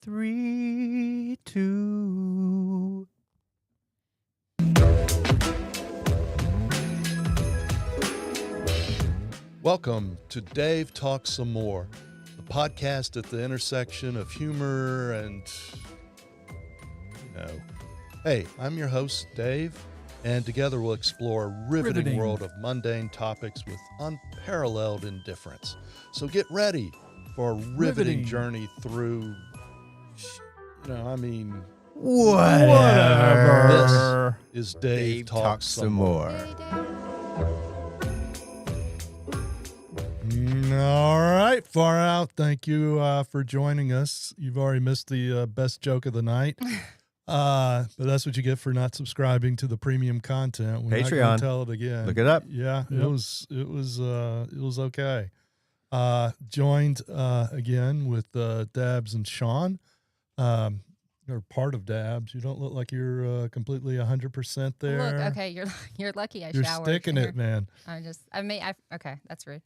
3, 2. Welcome to Dave Talks Some More, the podcast at the intersection of humor and, Hey, I'm your host, Dave, and together we'll explore a riveting world of mundane topics with unparalleled indifference. So get ready for a riveting journey through, Whatever. This is Dave Talks Some More. All right, far out. Thank you for joining us. You've already missed the best joke of the night, but that's what you get for not subscribing to the premium content. We're not going to tell it again. Look it up. Yeah, yep. It was okay. Joined again with Dabs and Sean. You're part of Dabs. You don't look like you're completely 100% there. Look, okay, you're lucky I You're showered. You're sticking it, man. Okay, that's rude.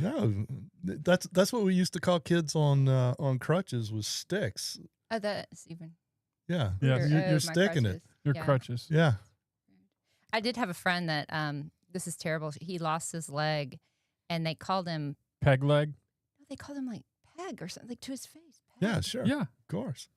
No, that's what we used to call kids on crutches was sticks. Oh, that's even. Yeah, you're sticking it. Your crutches. Yeah. I did have a friend that this is terrible. He lost his leg, and they called him Peg leg. They called him like Peg or something, like to his face. Yeah, sure. Yeah, of course.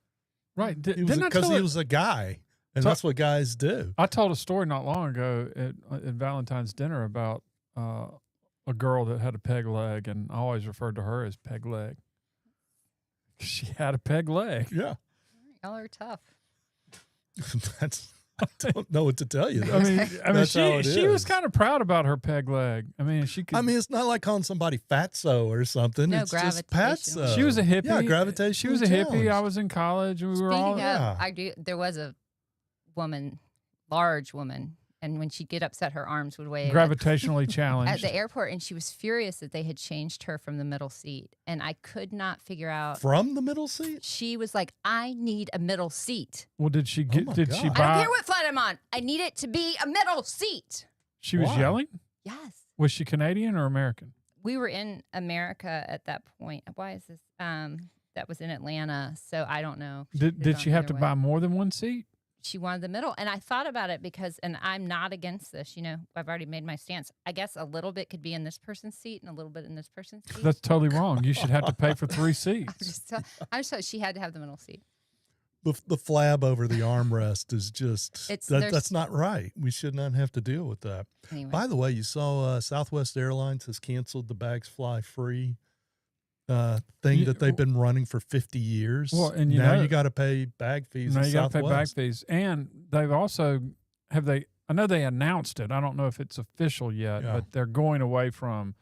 Right. Because he was a guy, and that's what guys do. I told a story not long ago at Valentine's dinner about a girl that had a peg leg, and I always referred to her as Peg leg. She had a peg leg. Yeah. Y'all are tough. I don't know what to tell you. I mean, she was kind of proud about her peg leg. I mean, she could. I mean, it's not like calling somebody fatso or something. No, it's just patso. She was a hippie. Yeah, gravitational. She was a hippie. I was in college, and we were all. There was a woman, large woman, and when she'd get upset, her arms would wave. Gravitationally challenged. At the airport, and she was furious that they had changed her from the middle seat, and I could not figure out. From the middle seat? She was like, "I need a middle seat." Well, did she get? Oh did she buy? I don't care what flight I'm on. I need it to be a middle seat. She was yelling. Yes. Was she Canadian or American? We were in America at that point. Why is this? That was in Atlanta, so I don't know. Did she have to buy more than one seat? She wanted the middle, and I thought about it because, and I'm not against this. I've already made my stance. I guess a little bit could be in this person's seat and a little bit in this person's seat. That's totally wrong. You should have to pay for 3 seats. I just thought she had to have the middle seat. The flab over the armrest is just that's not right. We should not have to deal with that. Anyway. By the way, you saw Southwest Airlines has canceled the bags fly free thing that they've been running for 50 years. Well, and now you got to pay bag fees. Now you got to pay bag Southwest. fees, and they've also I know they announced it. I don't know if it's official yet, but they're going away from,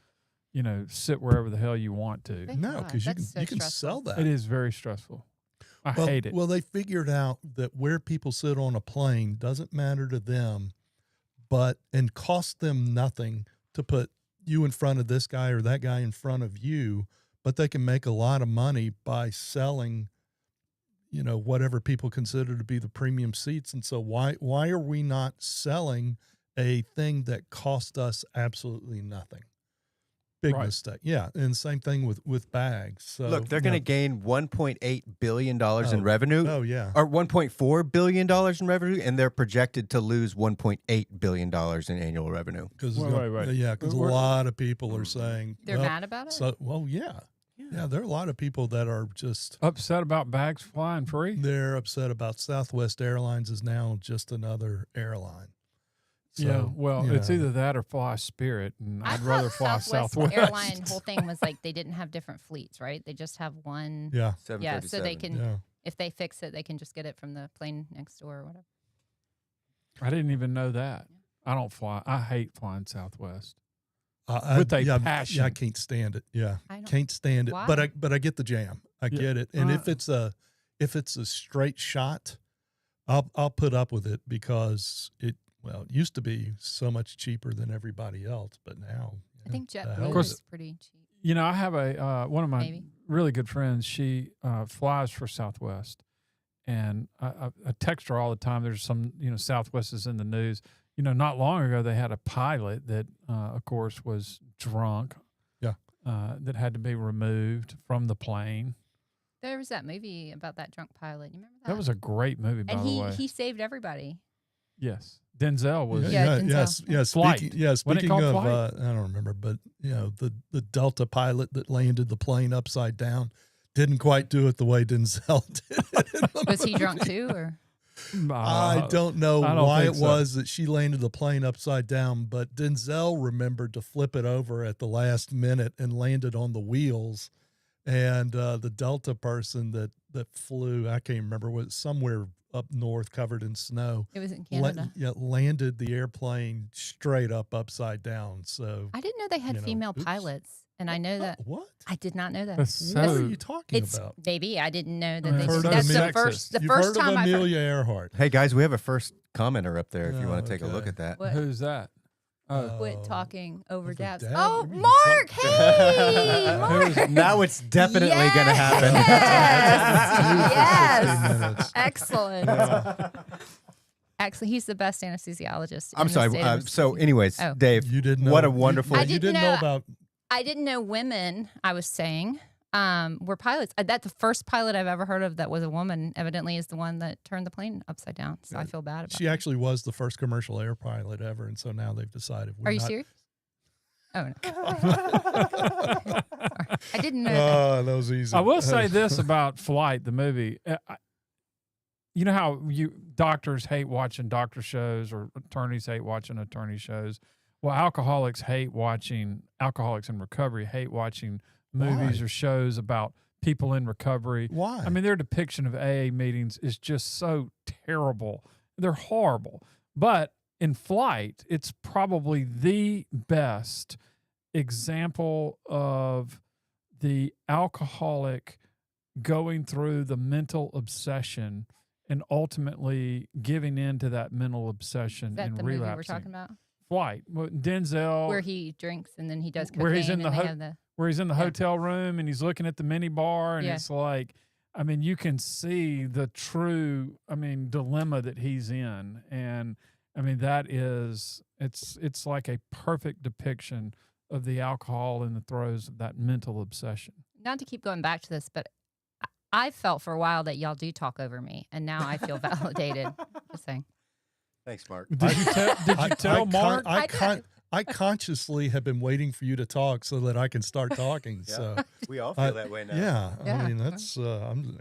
sit wherever the hell you want to. No, because you can sell that. It is very stressful. I hate it. Well, they figured out that where people sit on a plane doesn't matter to them, and cost them nothing to put you in front of this guy or that guy in front of you, but they can make a lot of money by selling, whatever people consider to be the premium seats. And so why are we not selling a thing that cost us absolutely nothing? Big mistake. Yeah. And same thing with bags. So look, they're going to gain $1.8 billion in revenue. Oh, yeah. Or $1.4 billion in revenue, and they're projected to lose $1.8 billion in annual revenue. Because a lot of people are saying they're mad about it. So, yeah, there are a lot of people that are just upset about bags flying free. They're upset about Southwest Airlines is now just another airline. So, it's either that or fly Spirit, and I'd rather fly Southwest. Airline whole thing was like they didn't have different fleets, right? They just have one. Yeah. So they can, if they fix it, they can just get it from the plane next door or whatever. I didn't even know that. I don't fly. I hate flying Southwest. With a passion. Yeah, I can't stand it. Yeah, can't stand it. Why? But I get the jam. I get it. And if it's a straight shot, I'll put up with it because it used to be so much cheaper than everybody else, but now I think JetBlue is pretty cheap. I have one of my really good friends. She flies for Southwest, and I text her all the time. There's some Southwest is in the news. Not long ago they had a pilot that, of course, was drunk. Yeah. That had to be removed from the plane. There was that movie about that drunk pilot. You remember that? That was a great movie, by and the way. he saved everybody. Yes. Denzel was. Yeah, yes. Flight. Speaking Wasn't it of, called Flight? I don't remember, but the Delta pilot that landed the plane upside down didn't quite do it the way Denzel did it. Was he drunk too, or? I don't know I don't why think it so. was that she landed the plane upside down, but Denzel remembered to flip it over at the last minute and landed on the wheels. And the Delta person that flew, I can't remember, was somewhere up north covered in snow. It was in Canada. Landed the airplane straight up upside down. So I didn't know they had female pilots, and I know that. What? I did not know that. That's What so. are you talking about? Baby, I didn't know that You've they heard did. of That's the Amelia- first. The You've first heard time of I heard. Amelia Earhart. Hey guys, we have a first commenter up there. If you want to take a look okay. at that. What? Who's that? Quit talking over Dabs. Dab? Oh, What are you Mark! talking Hey, Mark! Now it's definitely going to happen. Yes. Excellent. Actually, he's the best anesthesiologist. I'm in the sorry. state of So, anyways, Oh. Dave, You didn't know what a wonderful. I You didn't didn't know know- about. I didn't know women, I was saying, were pilots. That's the first pilot I've ever heard of that was a woman, evidently, is the one that turned the plane upside down. So I feel bad about She that. actually was the first commercial air pilot ever, and so now they've decided. Are you serious? Oh, no. I didn't know that. Oh, that was easy. I will say this about Flight, the movie. You know how doctors hate watching doctor shows, or attorneys hate watching attorney shows. Well, alcoholics in recovery hate watching movies Why? or shows about people in recovery. Why? I mean, their depiction of AA meetings is just so terrible. They're horrible. But in Flight, it's probably the best example of the alcoholic going through the mental obsession and ultimately giving in to that mental obsession Is that and the relapsing. movie we're talking about? Flight. Denzel. Where he drinks and then he does cocaine Where he's in and the they have the... where he's in the Yeah. hotel room and he's looking at the mini bar and Yeah. it's like, I mean, you can see the true, dilemma that he's in. And I mean, it's like a perfect depiction of the alcohol in the throes of that mental obsession. Not to keep going back to this, but I felt for a while that y'all do talk over me, and now I feel validated. Just saying. Thanks, Mark. Did you tell Mark? I consciously have been waiting for you to talk so that I can start talking. So We all feel that way now. yeah, Yeah. I mean that's Well, I mean,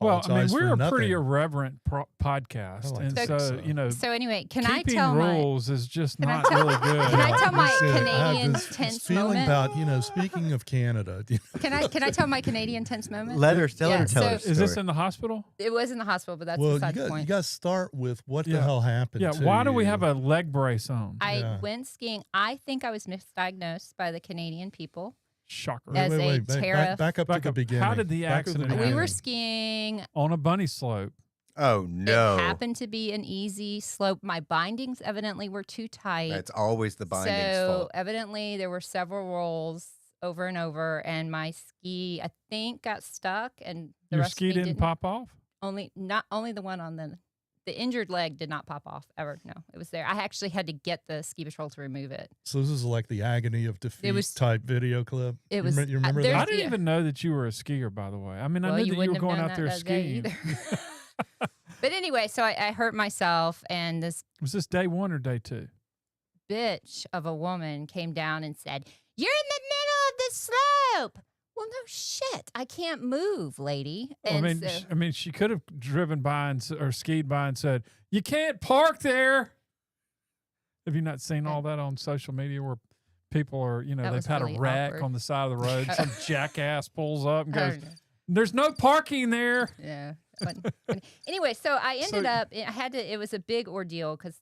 apologize we're for a pretty nothing. irreverent podcast, I like and to so think so. So anyway, can I keeping tell my... rules is just Can I not tell- really good. Can I tell my That's it. I have Canadian this tense feeling moment? about speaking of Canada. Can I tell my Canadian tense moment? Let her tell Yeah, her tell so- her Is this story. in the hospital? It was in the hospital, but that's well, beside the you point. got to start with what Yeah. the hell happened. Yeah. to Why do we you. have a leg brace on? I Yeah. went skiing. I think I was misdiagnosed by the Canadian people. Shocker. As a tariff- Back up Back to the up. beginning. How did the Back to accident We happen? were Yeah. skiing. On a bunny slope. Oh no! It happened to be an easy slope. My bindings evidently were too tight. That's always the binding's so fault. evidently there were several rolls over and over, and my ski I think got stuck, and the Your rest ski of me didn't pop off? Not only the one on the injured leg did not pop off ever. No, it was there. I actually had to get the ski patrol to remove it. So this is like the agony of defeat was- type video clip. It You was- remember, you remember there's- I that? didn't Yeah. even know that you were a skier, by the way. I mean, I Well, knew you that you were wouldn't have going known out there that day skiing. either. But anyway, so I hurt myself, and this Was this day 1 or day 2? bitch of a woman came down and said, "You're in the middle of the slope." Well, no shit. I can't move, lady. And I mean, she could have driven by or skied by and said, "You can't park there." Have you not seen all that on social media where people are, That they've was had really a wreck awkward. on the side of the road? Some jackass pulls up and I goes, don't know. "There's no parking there." Yeah. But anyway, so I ended up, it was a big ordeal because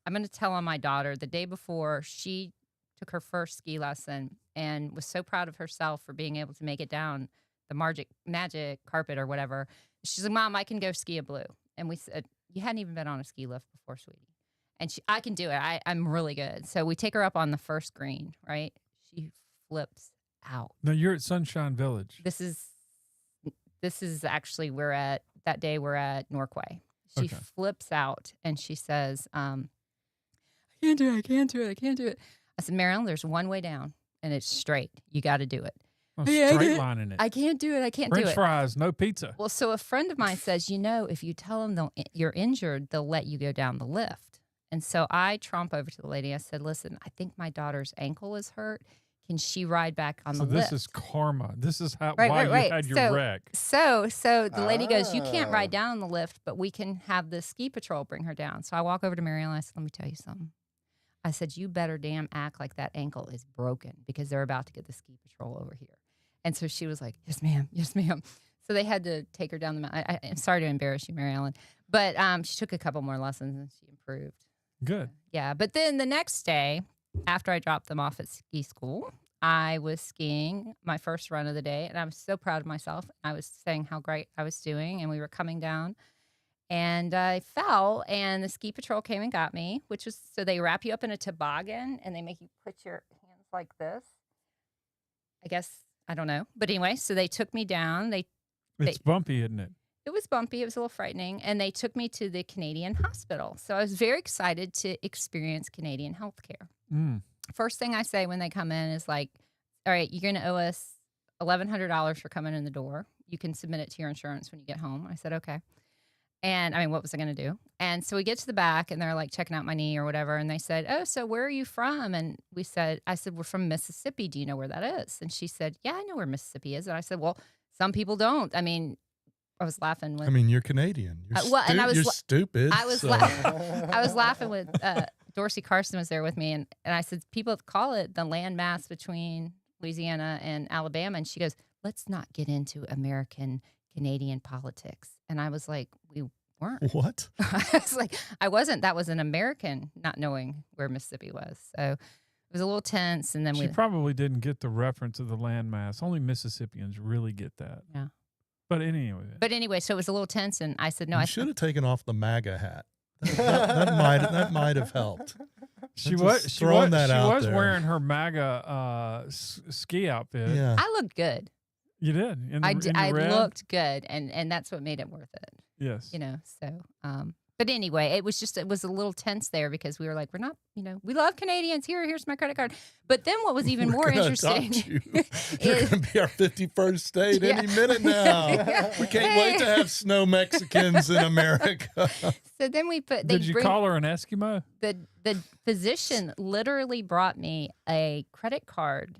I'm going to tell on my daughter. The day before, she took her first ski lesson and was so proud of herself for being able to make it down the magic carpet or whatever. She's like, "Mom, I can go ski a blue." And we said, "You hadn't even been on a ski lift before, sweetie." And I can do it. I'm really good. So we take her up on the first green, right? She flips out. No, you're at Sunshine Village. This is actually we're at Norquay. She Okay. flips out and she says, "I can't do it. I can't do it. I said, "Marilyn, there's one way down and it's straight. You got to do it." I'm Yeah, straight lining it. I can't do it. I can't do French it. fries, no pizza. Well, so a friend of mine says, if you tell them you're injured, they'll let you go down the lift. And so I tromp over to the lady. I said, listen, I think my daughter's ankle is hurt. Can she ride back on the lift? So this is karma. This is why Right. you had your wreck. So the lady goes, you can't ride down on the lift, but we can have the ski patrol bring her down. So I walk over to Mary Ellen. I said, let me tell you something. I said, you better damn act like that ankle is broken because they're about to get the ski patrol over here. And so she was like, yes, ma'am. Yes, ma'am. So they had to take her down the mountain. I'm sorry to embarrass you, Mary Ellen. But she took a couple more lessons and she improved. Good. Yeah. But then the next day, after I dropped them off at ski school, I was skiing my first run of the day. And I was so proud of myself. I was saying how great I was doing. And we were coming down. And I fell. And the ski patrol came and got me, which was, so they wrap you up in a toboggan. And they make you put your hands like this. I guess. I don't know. But anyway, so they took me down. It's bumpy, isn't it? It was bumpy. It was a little frightening. And they took me to the Canadian hospital. So I was very excited to experience Canadian healthcare. First thing I say when they come in is like, all right, you're going to owe us $1,100 for coming in the door. You can submit it to your insurance when you get home. I said, okay. And I mean, what was I going to do? And so we get to the back and they're like checking out my knee or whatever. And they said, oh, so where are you from? And I said, we're from Mississippi. Do you know where that is? And she said, yeah, I know where Mississippi is. And I said, well, some people don't. I mean, I was laughing with. I mean, you're Canadian. You're stupid. I was laughing with Dorsey Carson was there with me. And I said, people call it the landmass between Louisiana and Alabama. And she goes, let's not get into American Canadian politics. And I was like, we weren't. What? I was like, I wasn't. That was an American not knowing where Mississippi was. So it was a little tense. And then she probably didn't get the reference of the landmass. Only Mississippians really get that. Yeah. But anyway. So it was a little tense. And I said, no, I should have taken off the MAGA hat. That might have helped. She was wearing her MAGA ski outfit. Yeah. I looked good. You did. I looked good, and that's what made it worth it. Yes. So but anyway, it was a little tense there because we were like, we're not, we love Canadians. Here's my credit card. But then what was even more interesting You're going to be our 51st state any minute now. We can't wait to have snow Mexicans in America. So then Did you call her an Eskimo? The physician literally brought me a credit card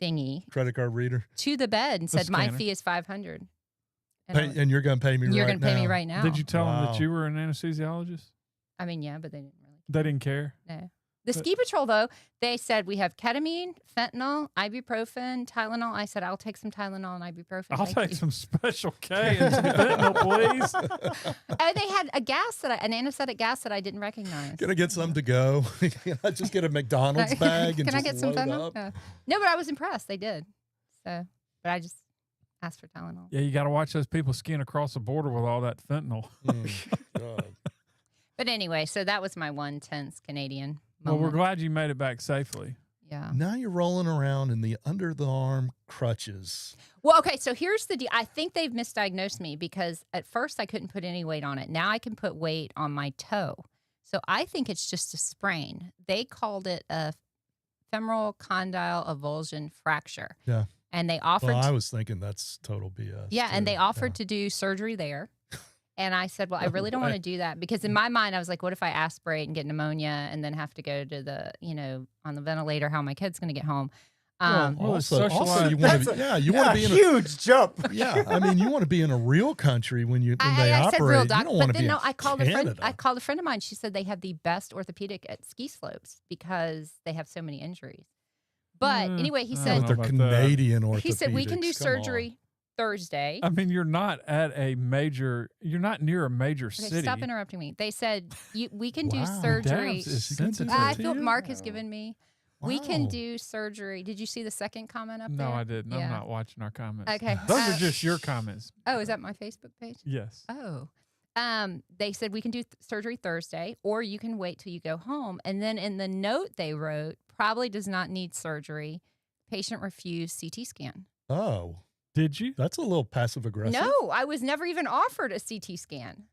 thingy. Credit card reader. To the bed and said, my fee is $500. And you're going to pay me right now. You're going to pay me right now. Did you tell them that you were an anesthesiologist? I mean, yeah, but they didn't really. They didn't care? No. The ski patrol, though, they said, we have ketamine, fentanyl, ibuprofen, Tylenol. I said, I'll take some Tylenol and ibuprofen. I'll take some Special K and some fentanyl, please. They had an anesthetic gas that I didn't recognize. Can I get some to go? Can I just get a McDonald's bag and Can I just get some load fentanyl? up? No, but I was impressed. They did. But I just asked for Tylenol. Yeah, you got to watch those people skiing across the border with all that fentanyl. God. But anyway, so that was my one tense Canadian moment. Well, we're glad you made it back safely. Yeah. Now you're rolling around in the under the arm crutches. Well, okay, so here's the deal. I think they've misdiagnosed me because at first I couldn't put any weight on it. Now I can put weight on my toe. So I think it's just a sprain. They called it a femoral condyle avulsion fracture. Yeah. And they offered. Well, I was thinking that's total BS. Yeah, and they offered to do surgery there. And I said, well, I really don't want to do that because in my mind, I was like, what if I aspirate and get pneumonia and then have to go to the, on the ventilator, how my kid's going to get home? Also, you want to be in a huge jump. Yeah, I mean, you want to be in a real country when they I said real operate. doc, You don't want to be I called Canada. I called a friend of mine. She said they have the best orthopedic at ski slopes because they have so many injuries. But anyway, he said they're Canadian orthopedics. He said we can do surgery Thursday. I mean, you're not near a major city. Stop interrupting me. They said we can do surgery. I feel Mark has given me. Wow. We can do surgery. Did you see the second comment up there? No, I didn't. Yeah. I'm not watching our comments. Okay. Those are just your comments. Oh, is that my Facebook page? Yes. Oh. They said we can do surgery Thursday, or you can wait till you go home. And then in the note they wrote, probably does not need surgery. Patient refused CT scan. Oh. Did you? That's a little passive aggressive. No, I was never even offered a CT scan.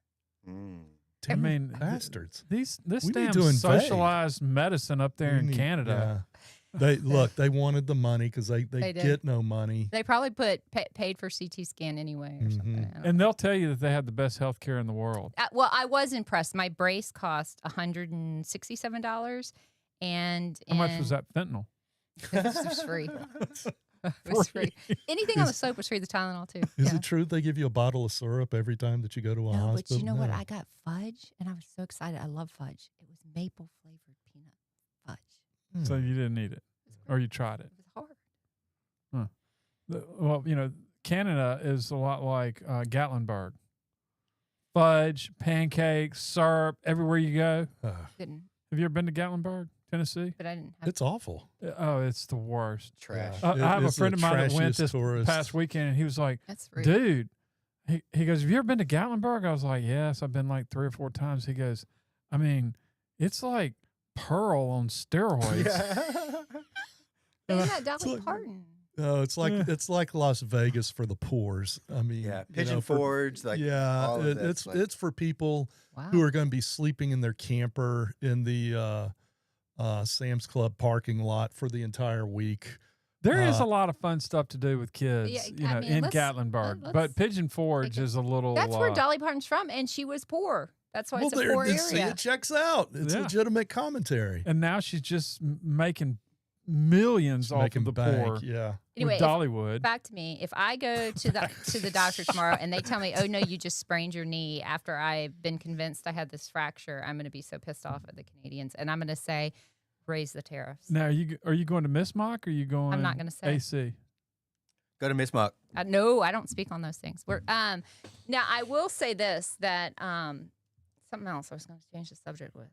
I mean, bastards. This damn socialized medicine up there in Canada. They wanted the money because they They did. get no money. They probably paid for CT scan anyway or something. I don't And know. they'll tell you that they have the best health care in the world. Well, I was impressed. My brace cost $167, and How much was that fentanyl? It was free. It was free. Anything on the soap was free. The Tylenol too. Is Yeah. it true they give you a bottle of syrup every time that you go to a hospital? But you know what? No. I got fudge, and I was so excited. I love fudge. It was maple flavored peanut fudge. So you didn't eat it, or you tried it. It was hard. Well, you know, Canada is a lot like Gatlinburg. Fudge, pancakes, syrup, everywhere you go. Couldn't, Have you ever been to Gatlinburg, Tennessee? but I didn't have. It's awful. Oh, it's the worst. Trash. Yeah. I have a It's friend the of mine that went trashiest this tourist. past weekend, and he was like, That's free. dude, he goes, have you ever been to Gatlinburg? I was like, yes, I've been like 3 or 4 times. He goes, I mean, it's like Pearl on steroids. They had Dolly like- Parton. Oh, it's like Las Vegas for the poors. I mean, Yeah, you Pigeon know, Forge. Like, all of that's like, it's for people Wow. who are going to be sleeping in their camper in the Sam's Club parking lot for the entire week. There is a lot of fun stuff to do with kids, Yeah, you I know, mean, in let's- Gatlinburg. let's But Pigeon Forge take it. is a little. That's where Dolly Parton's from, and she was poor. That's why it's a poor see, area. it checks out. It's Yeah. legitimate commentary. and now she's just making millions off Making of the bank, poor yeah. Anyway, with Dollywood. back to me. If I go to the doctor tomorrow and they tell me, "Oh no, you just sprained your knee," after I've been convinced I had this fracture, I'm going to be so pissed off at the Canadians, and I'm going to say, "Raise the tariffs." Now, are you going to Miss Mock or are you going? I'm not gonna say. AC. go to Miss Mock. No, I don't speak on those things. Now I will say this that something else I was going to change the subject with.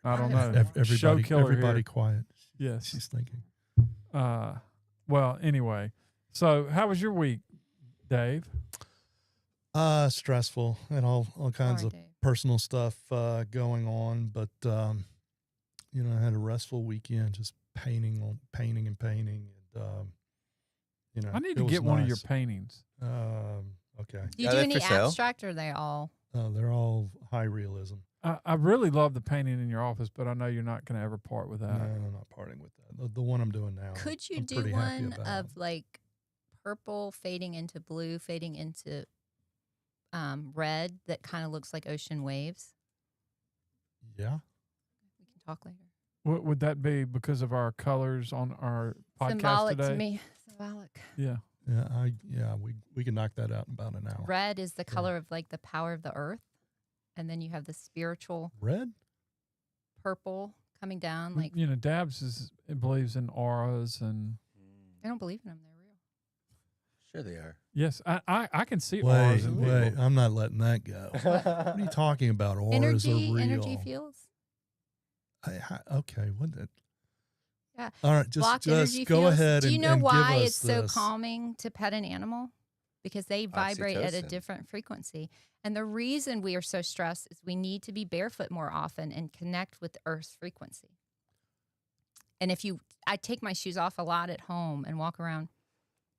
God, what was it? I don't know. Everybody, Show killer here. quiet. Yes. She's thinking. Well, anyway. So, how was your week, Dave? Stressful and all kinds Sorry, of Dave. personal stuff going on, but you know, I had a restful weekend, just painting, and you know, I need it to was get one of your nice. paintings. Okay, Do you Are do they any for sale? abstract, or are they all? they're all high realism. I really love the painting in your office, but I know you're not going to ever part with that. No, I'm not parting with that. The one I'm doing now. Could you I'm do pretty happy one about. of like purple fading into blue, fading into red that kind of looks like ocean waves? Yeah. We can talk later. What would that be because of our colors on our podcast Symbolic today? to me. Symbolic. Yeah. Yeah, we can knock that out in about an hour. Red is the color of like the power of the earth. And then you have the spiritual Red? purple coming down. Like, You know, Dabs believes in auras and I don't believe in them. They're real. Sure they are. yes, I can see auras in Wait, people. I'm not letting that go. What are you talking about? Auras are real. Energy fields. Okay, what? Yeah. All right, Block just energy go fields. ahead. Do you and, know and why give us it's so this. calming to pet an animal? Because they vibrate at a Oxytocin. different frequency. And the reason we are so stressed is we need to be barefoot more often and connect with the Earth's frequency. And I take my shoes off a lot at home and walk around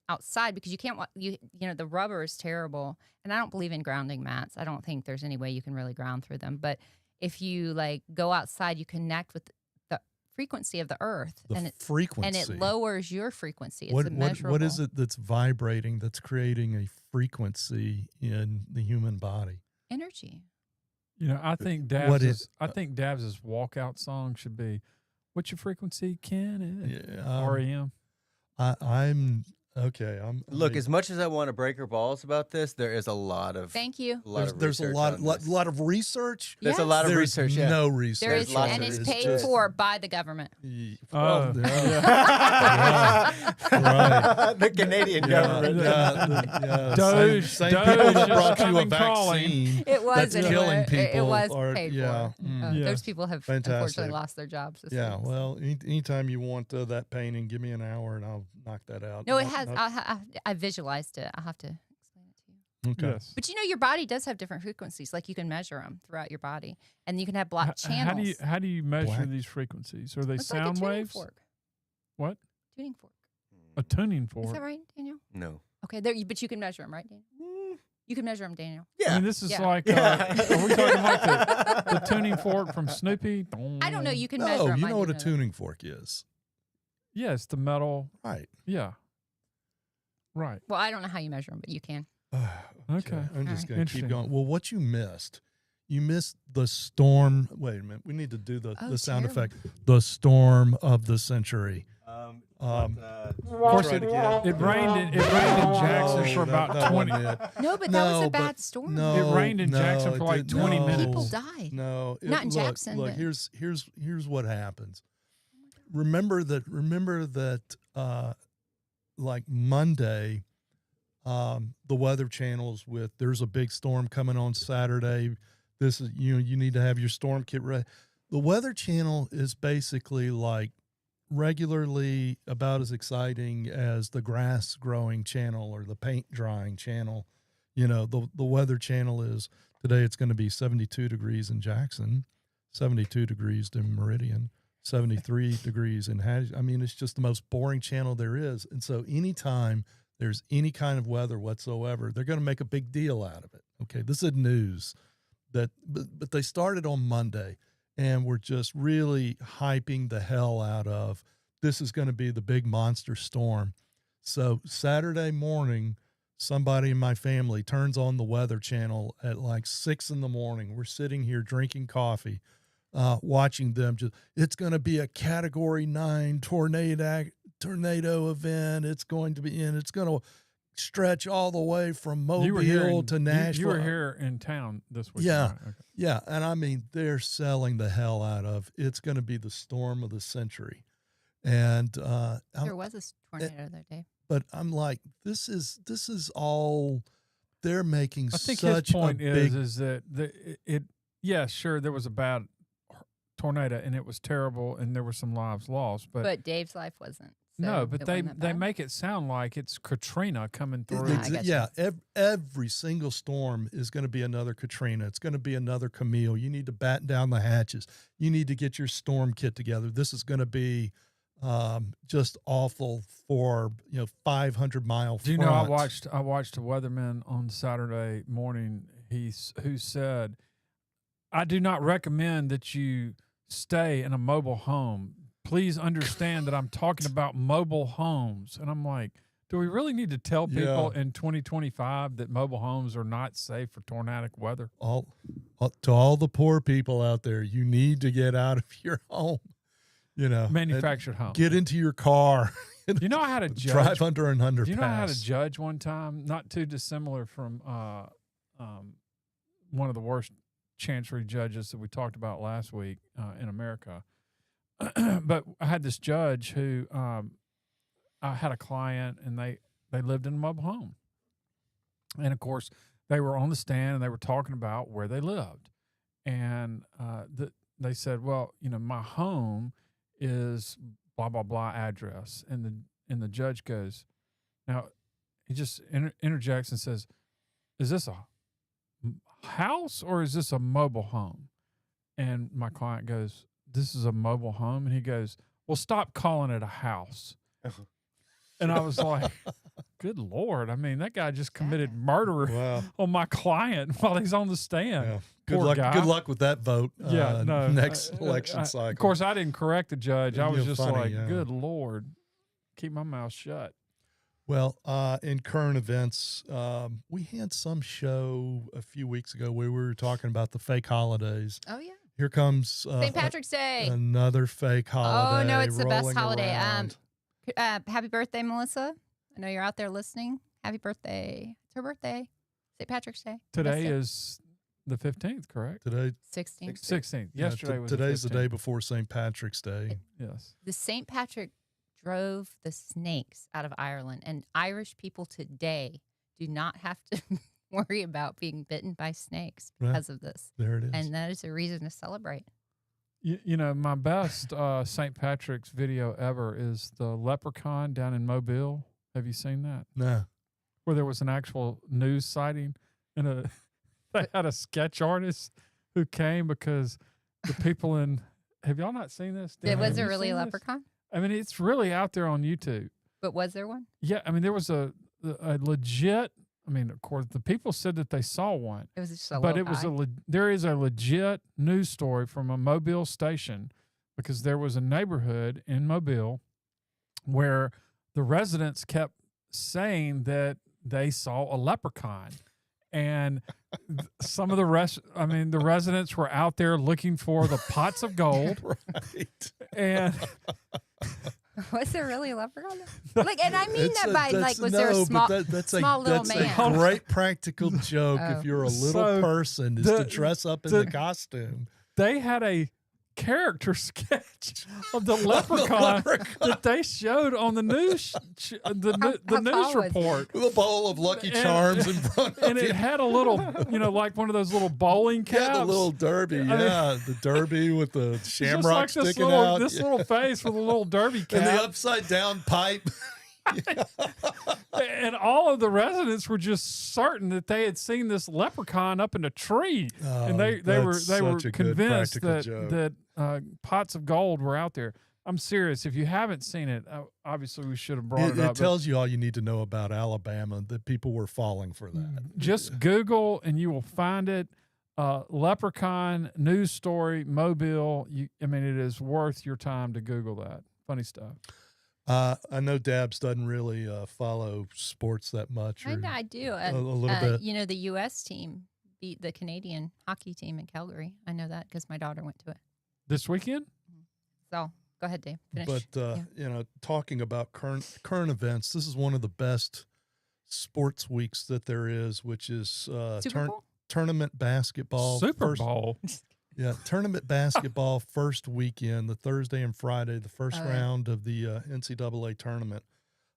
outside because you can't walk, you know, the rubber is terrible. And I don't believe in grounding mats. I don't think there's any way you can really ground through them. But if you like go outside, you connect with the frequency of the Earth, The and frequency. it lowers your frequency. It's What immeasurable. is it that's vibrating, that's creating a frequency in the human body? Energy. You know, I think What Dabs's walkout song should be, "What's your frequency, Ken?" Yeah, REM. I'm okay. Look, as much as I want to break her balls about this, there is a lot of Thank you. there's a lot of research. There's a lot of There's research. Yeah. no research. There is, There's lots and of it's it. paid just- for by the government. Oh, Right. The Canadian government. Doge- Same Doge people that is brought you a coming calling. vaccine. It was That's anyway. killing It people. was or- paid yeah, for. Yes. Those people have Fantastic. unfortunately lost their jobs. this Yeah, week. well, anytime you want that painting, give me an hour and I'll knock that out. No, it has. I visualized it. I'll have to explain it to you. Okay. Yes. But you know, your body does have different frequencies. Like you can measure them throughout your body, and you can have blocked channels. How do you measure Black. these frequencies? Are they It's sound like a tuning waves? fork. What? Tuning fork. A tuning Is fork. that right, Daniel? No. Okay, but you can measure them, right, Daniel? You can measure them, Daniel. I mean, this is Yeah. like, are we talking like the tuning fork from Snoopy? I don't know. You can measure No, them. you I know what a do that. tuning fork is. Yeah, it's the metal. Right. Yeah. Right. Well, I don't know how you measure them, but you can. Okay. I'm just All going to keep Interesting. going. Well, what you missed the storm. Wait a minute. We need to do the sound terrible. effect. The storm of the century. Of course, Try it again. rained in Jackson for about that 20. wasn't it. No, but that was No, a bad but- storm. No, It rained in Jackson it for like didn't. 20 No. minutes. People died. No, Not in look, Jackson, Look, but- here's what happens. Remember that. Like Monday, the Weather Channel's with there's a big storm coming on Saturday. This is you need to have your storm kit ready. The Weather Channel is basically like regularly about as exciting as the grass growing channel or the paint drying channel. The Weather Channel is today it's going to be 72 degrees in Jackson, 72 degrees in Meridian, 73 degrees in Hatch. I mean, it's just the most boring channel there is. And so anytime there's any kind of weather whatsoever, they're going to make a big deal out of it. Okay. This is news but they started on Monday and we're just really hyping the hell out of this is going to be the big monster storm. So Saturday morning, somebody in my family turns on the Weather Channel at like 6 a.m. We're sitting here drinking coffee, watching them. It's going to be a Category 9 tornado event. It's going to be it's going to stretch all the way from Mobile to Nashville. You were here in town this week. Yeah. Right? Okay. Yeah. And I mean, they're selling the hell out of it's going to be the storm of the century. And There was a tornado that day. but I'm like, this is all they're making I think such his point a big is that yeah, sure, there was a bad tornado and it was terrible and there were some lives lost, But Dave's life wasn't. So no, but it they wasn't that they bad. make it sound like it's Katrina coming through. I get yeah, every single storm is going to be another Katrina. It's going to be another Camille. You need to batten down the hatches. You need to get your storm kit together. This is going to be just awful for 500-mile. Do you know I watched a weatherman on Saturday morning. Who said, "I do not recommend that you stay in a mobile home. Please understand that I'm talking about mobile homes." And I'm like, do we really need to tell people in 2025 that mobile homes are not safe for tornadic weather? To all the poor people out there, you need to get out of your home. Manufactured home. Get into your car. You know, I had a judge. Drive under an underpass. Do you know I had a judge one time, not too dissimilar from one of the worst chancery judges that we talked about last week in America. But I had this judge who I had a client, and they lived in a mobile home. And, of course, they were on the stand, and they were talking about where they lived. And they said, well, my home is blah, blah, blah address. And the judge goes, now, he just interjects and says, is this a house or is this a mobile home? And my client goes, this is a mobile home. And he goes, well, stop calling it a house. And I was like, good Lord. I mean, that guy just committed murder on my client while he's on the stand. Yeah. Poor Good luck. guy. Good luck with that vote. Next I- election cycle. Of course, I didn't correct the judge. I was You're just funny, like, yeah. good Lord, keep my mouth shut. Well, in current events, we had some show a few weeks ago where we were talking about the fake holidays. Oh, yeah. Here comes St. Patrick's Day. another fake holiday. Oh, no, it's the best rolling holiday. around. Happy birthday, Melissa. I know you're out there listening. Happy birthday. It's her birthday. St. Patrick's Day. Today That's it. is the 15th, correct? Today, 16th. 16th. yeah, Yesterday was today's the the day before St. Patrick's Day. Yes. The St. Patrick drove the snakes out of Ireland, and Irish people today do not have to worry about being bitten by snakes because of this. There it is. And that is a reason to celebrate. My best St. Patrick's video ever is the leprechaun down in Mobile. Have you seen that? No. Where there was an actual news sighting, and they had a sketch artist who came because the people in. Have y'all not seen this? Dan, Was have there you really seen a this? leprechaun? I mean, it's really out there on YouTube. But was there one? Yeah, I mean, there was a legit. I mean, of course, the people said that they saw one. It was just a But little it was guy. there is a legit news story from a Mobile station, because there was a neighborhood in Mobile where the residents kept saying that they saw a leprechaun. And some of the the residents were out there looking for the pots of gold. Right. And Was there really a leprechaun? Like, and I mean It's that a- by that's- like, was no, there a but small, that's small little that's man? a great practical joke Oh. if you're a little So, person is to dress up in the costume. they had a character sketch of the leprechaun that they showed on the news, the How news tall was it? report. With a bowl of Lucky And- Charms in front of And you. it had a little, like one of those little bowling caps. Yeah, the little derby. mean- Yeah, the derby with the It's just shamrock like this sticking little, out. This Yeah. little face with a little derby And the cap. upside down pipe. And all of the residents were just certain that they had seen this leprechaun up in a tree. And they were that's they were such a good convinced practical that joke. pots of gold were out there. I'm serious. If you haven't seen it, obviously we should have brought it It up. but tells you all you need to know about Alabama, that people were falling for that. just Google and you will find it. Leprechaun news story, Mobile. It is worth your time to Google that. Funny stuff. I know Dabs doesn't really follow sports that much. Or I do. a little bit. You know, the U.S. team beat the Canadian hockey team in Calgary. I know that because my daughter went to it. This weekend? So go ahead, Dave. Finish. But talking about current events, this is one of the best sports weeks that there is, which is Super Bowl? tournament basketball. Super Bowl. Yeah, tournament basketball first weekend, the Thursday and Friday, the first round of the NCAA tournament.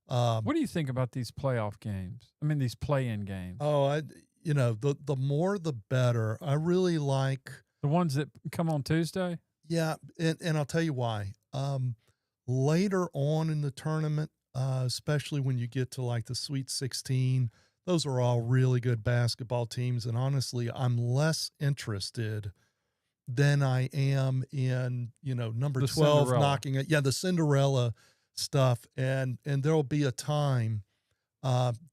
What do you think about these playoff games? These play-in games. Oh, the more the better. I really like The ones that come on Tuesday? Yeah, and I'll tell you why. Later on in the tournament, especially when you get to like the Sweet 16, those are all really good basketball teams. And honestly, I'm less interested than I am in, number The 12 Cinderella. knocking it. Yeah, the Cinderella stuff. And there'll be a time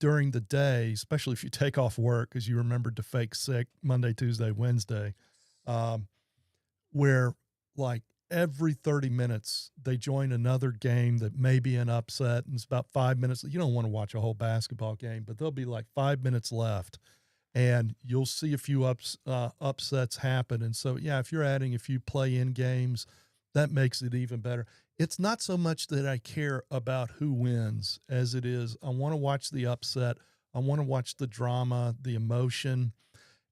during the day, especially if you take off work because you remembered to fake sick Monday, Tuesday, Wednesday, where like every 30 minutes they join another game that may be an upset, and it's about 5 minutes. You don't want to watch a whole basketball game, but there'll be like 5 minutes left and you'll see a few upsets happen. And so, yeah, if you're adding a few play-in games, that makes it even better. It's not so much that I care about who wins as it is I want to watch the upset. I want to watch the drama, the emotion.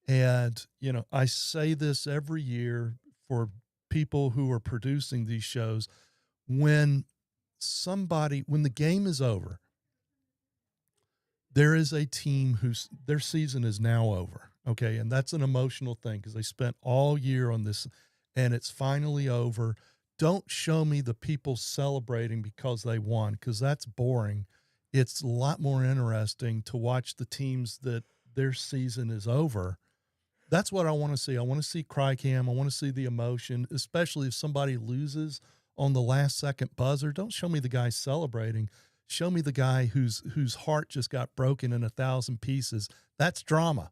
And, I say this every year for people who are producing these shows. When the game is over, there is a team their season is now over. Okay. And that's an emotional thing because they spent all year on this and it's finally over. Don't show me the people celebrating because they won, because that's boring. It's a lot more interesting to watch the teams that their season is over. That's what I want to see. I want to see cry cam. I want to see the emotion, especially if somebody loses on the last second buzzer. Don't show me the guy celebrating. Show me the guy whose heart just got broken in 1,000 pieces. That's drama.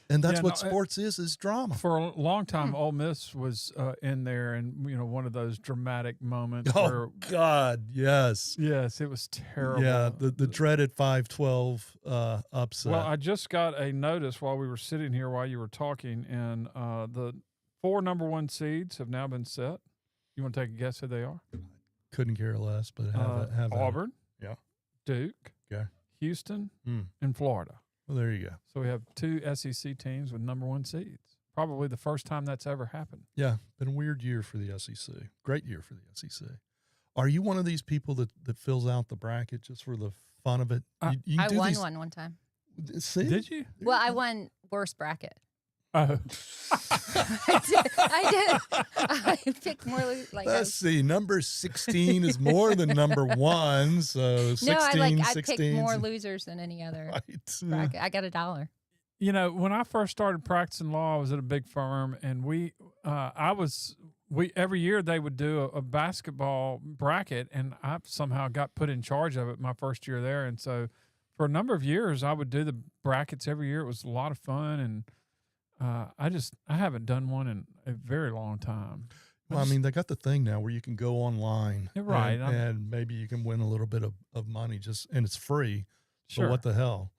And that's what sports is drama. For a long time, Ole Miss was in there, and one of those dramatic moments. Oh, where, God, yes. Yes, it was terrible. Yeah, the dreaded 5-12 upset. Well, I just got a notice while we were sitting here while you were talking, and the 4 number 1 seeds have now been set. You want to take a guess who they are? Couldn't care less, but have Auburn, Yeah. Duke, Okay. Houston, Mm. and Florida. Well, there you go. So we have 2 SEC teams with number 1 seeds. Probably the first time that's ever happened. Yeah, been a weird year for the SEC. Great year for the SEC. Are you one of these people that fills out the bracket just for the fun of it? You I do won these- one time. See? Did you? Well, I won worst bracket. Oh. I did. I picked more like. Let's see. Number 16 is more than number 1. So 16, I 16. picked more losers than any other Right. bracket. I got $1. When I first started practicing law, I was at a big firm, and every year they would do a basketball bracket, and I somehow got put in charge of it my first year there. And so for a number of years, I would do the brackets every year. It was a lot of fun, and I haven't done one in a very long time. Well, I mean, they got the thing now where you can go online, Right, and maybe you can win a little bit of money and it's free. Sure. So what the hell?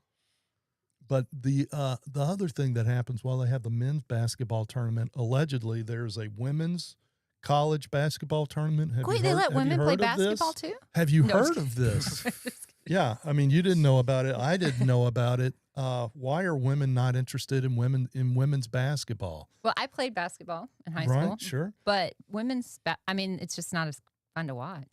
But the other thing that happens while they have the men's basketball tournament, allegedly there's a women's college basketball tournament. Wait, they let women play basketball too? Have you No, heard of this? Yeah, I mean, you didn't know about it. I didn't know about it. Why are women not interested in women's basketball? Well, I played basketball in high Right, school. sure. But I mean, it's just not as fun to watch.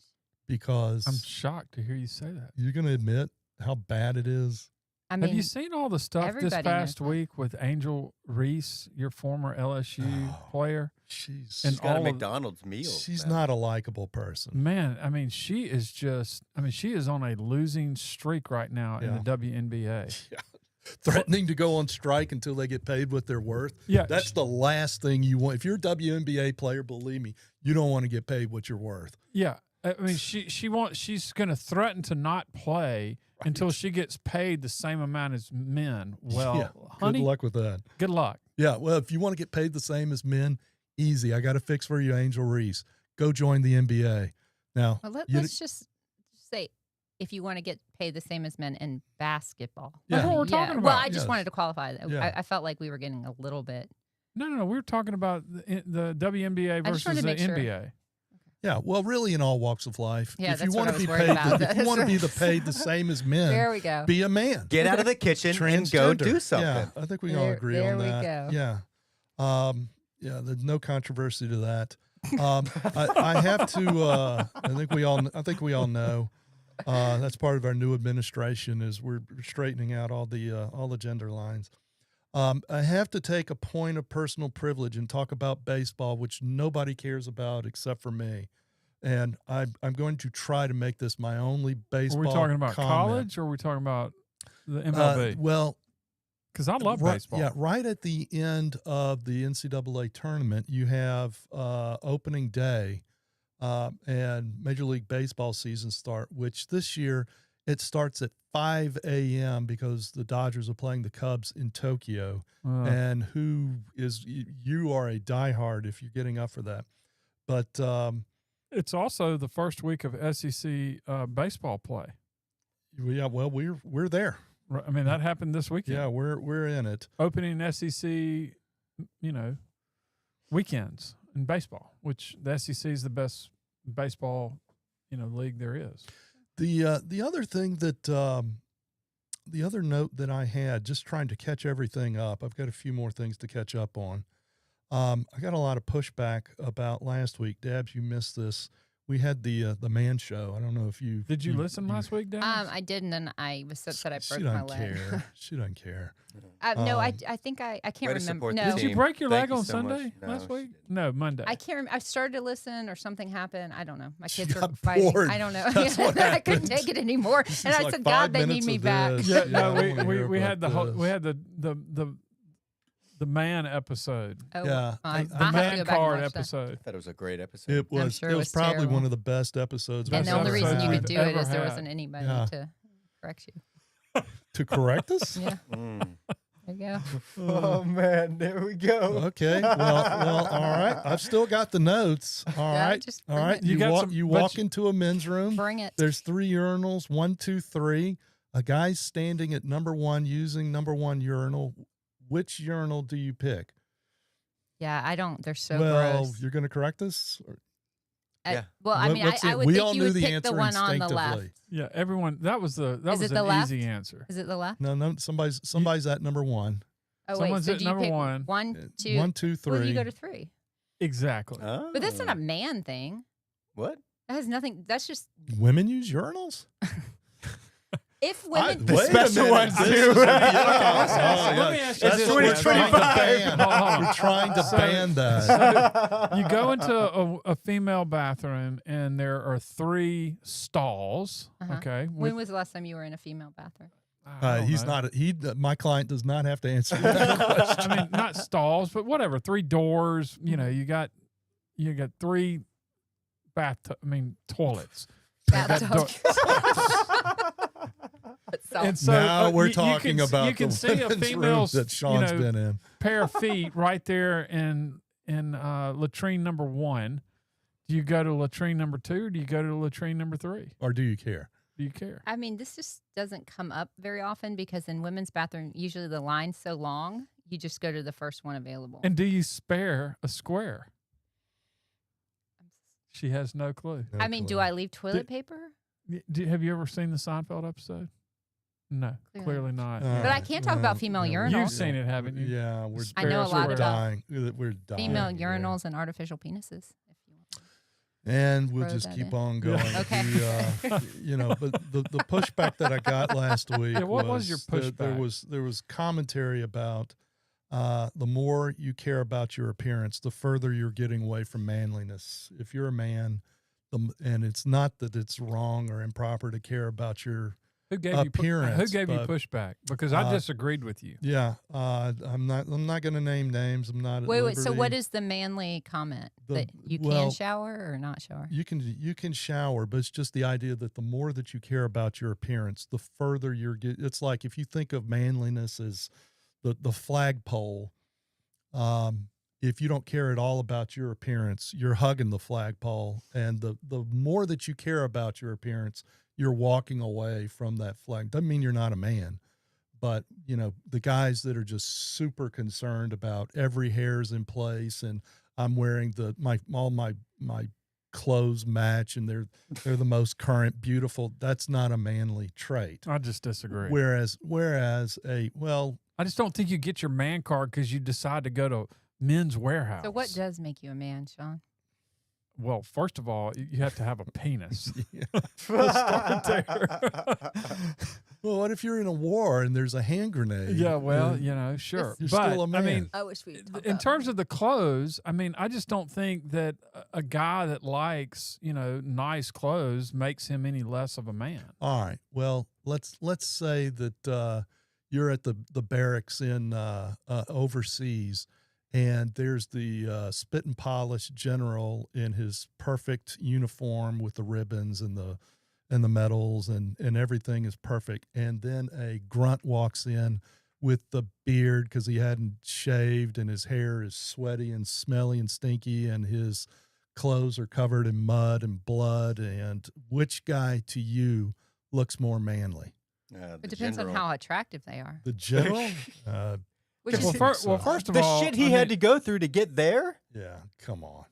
Because I'm shocked to hear you say that. you're going to admit how bad it is. I mean, Have you seen all the stuff this everybody past knows that. week with Angel Reese, your former LSU player? She's And She's got a all of- McDonald's meal. she's now. not a likable person. Man, I mean, she is she is on a losing streak right now in the WNBA. Threatening to go on strike until they get paid what they're worth. Yeah, That's the last thing you want. If you're a WNBA player, believe me, you don't want to get paid what you're worth. Yeah, I mean, she's going to threaten to not play until she gets paid the same amount as men. Well, Yeah, honey, good luck with that. Good luck. Yeah, well, if you want to get paid the same as men, easy. I got a fix for you, Angel Reese. Go join the NBA. Now, well, let's just say if you want to get paid the same as men in basketball. That's what we're Yeah. talking Well, about. I just Yes. wanted to qualify that. Yeah. I felt like we were getting a little bit. No. We were talking about the WNBA I just wanted versus to the make sure. NBA. yeah, well, really, in all walks of life, Yeah, if you that's want what to I be was worried paid, about. if you want to be paid the same as men, There we go. be a man. Get out of the kitchen and go do Transgender. something. Yeah, I think we all agree there on we that. go. Yeah. Yeah, there's no controversy to that. I have to. I think we all know. That's part of our new administration is we're straightening out all the gender lines. I have to take a point of personal privilege and talk about baseball, which nobody cares about except for me. And I'm going to try to make this my only baseball. Are we talking about comment. college or are we talking about the MLB? Well, Because I love right, baseball. yeah, right at the end of the NCAA tournament, you have opening day and Major League Baseball season start, which this year it starts at 5 a.m. because the Dodgers are playing the Cubs in Tokyo. And you are a diehard if you're getting up for that. But It's also the first week of SEC baseball play. yeah, well, we're there. I mean, that happened this weekend. Yeah, we're in it. Opening SEC, weekends in baseball, which the SEC is the best baseball, league there is. The other thing that the other note that I had, just trying to catch everything up. I've got a few more things to catch up on. I got a lot of pushback about last week. Dabs, you missed this. We had the man show. I don't know if you Did you listen last week, Dan? I didn't, and I was so upset I broke my leg. Care. She doesn't care. No, I think I can't Way to remember. support No, the Did you team. break your Thank leg you on so much. Sunday No, last she week? No, Monday. I can't remember. I started to listen, or something happened. I don't know. My She kids were got fighting. bored. I don't know. That's what I couldn't happened. take it anymore, She's and I like, said, 5 "God, they minutes need me of back." this. yeah, I no, wanna hear we had about we this. had the man episode, Oh, Yeah, I, the I'll have to man go back and card watch that. episode. I thought it was a great episode. It was. sure It it was was probably terrible. one of the best episodes. And we've the only ever reason you had. could do it ever is there had. wasn't anybody Yeah. to correct you. To correct us. Yeah, Mm. there you go. Oh man, there we go. Okay. Well, all right. I've still got the notes. All Yeah, right. just All bring right. it. You got walk. some- You but walk you- into a men's room. Bring it. There's 3 urinals. 1, 2, 3. A guy's standing at number 1 using number 1 urinal. Which urinal do you pick? Yeah, I don't. They're so well, gross. you're going to correct us. Yeah. Well, I mean, What's I it? would We think all you knew would the pick answer the one on the left. instinctively. Yeah, everyone. That was Is an it the left? easy answer. Is it the left? No. Somebody's at number 1. Oh Someone's wait, so at do you number pick 1. 1, 2? 1, 2, 3. Well, you go to 3. Exactly. Oh. But that's not a man thing. What? That has nothing. That's just Women use urinals. if women. The Wait a special minute. ones This do. is- Let yeah. me ask you That's this. what we're Is trying to this- ban. Hold on. We're trying to So- ban that. You go into a female bathroom and there are 3 stalls. Uh-huh. Okay. When was the last time you were in a female bathroom? I don't He's know. not. My client does not have to answer that question. I mean, not stalls, but whatever. 3 doors. You got 3 toilets. Bathtub. itself. And so now we're you talking can, about you can the see a women's female's room that Sean's been in. pair of feet right there in latrine number 1. Do you go to latrine number 2 or do you go to latrine number 3? Or do you care? Do you care? I mean, this just doesn't come up very often because in women's bathroom, usually the line's so long, you just go to the first one available. And do you spare a square? She has no clue. No I mean, do clue. I leave toilet paper? Have you ever seen the Seinfeld episode? No, clearly not. All But I can't talk about female urinals. You've seen it, haven't you? Yeah, I know a lot We're about dying. We're dying. female here. urinals and artificial penises. If you want. And we'll Throw just that keep in. on going. Okay. But the pushback that I got last week. Yeah, what was your that pushback? There was commentary about the more you care about your appearance, the further you're getting away from manliness. If you're a man, and it's not that it's wrong or improper to care about your appearance. Who gave you pushback? Because I disagreed with you. Yeah, I'm not going to name names. I'm not. At Wait. So liberty. what is the manly comment? That you can shower or not shower? You can shower, but it's just the idea that the more that you care about your appearance, the further it's like if you think of manliness as the flagpole. If you don't care at all about your appearance, you're hugging the flagpole, and the more that you care about your appearance, you're walking away from that flag. Doesn't mean you're not a man, but the guys that are just super concerned about every hair's in place, and I'm wearing all my clothes match, and they're the most current, beautiful. That's not a manly trait. I just disagree. Whereas I just don't think you get your man card because you decide to go to Men's Warehouse. So what does make you a man, Sean? Well, first of all, you have to have a penis. We'll start there. Well, what if you're in a war and there's a hand grenade? Yeah, well, sure. You're but, still a man. I mean, I wish we. in terms of the clothes, I mean, I just don't think that a guy that likes, nice clothes makes him any less of a man. All right. Well, let's say that you're at the barracks in overseas, and there's the spit and polish general in his perfect uniform with the ribbons and the medals and everything is perfect. And then a grunt walks in with the beard because he hadn't shaved, and his hair is sweaty and smelly and stinky, and his clothes are covered in mud and blood. And which guy to you looks more manly? It depends on how attractive they are. The general? First of the all, shit he had to go through to get there. Yeah, come on.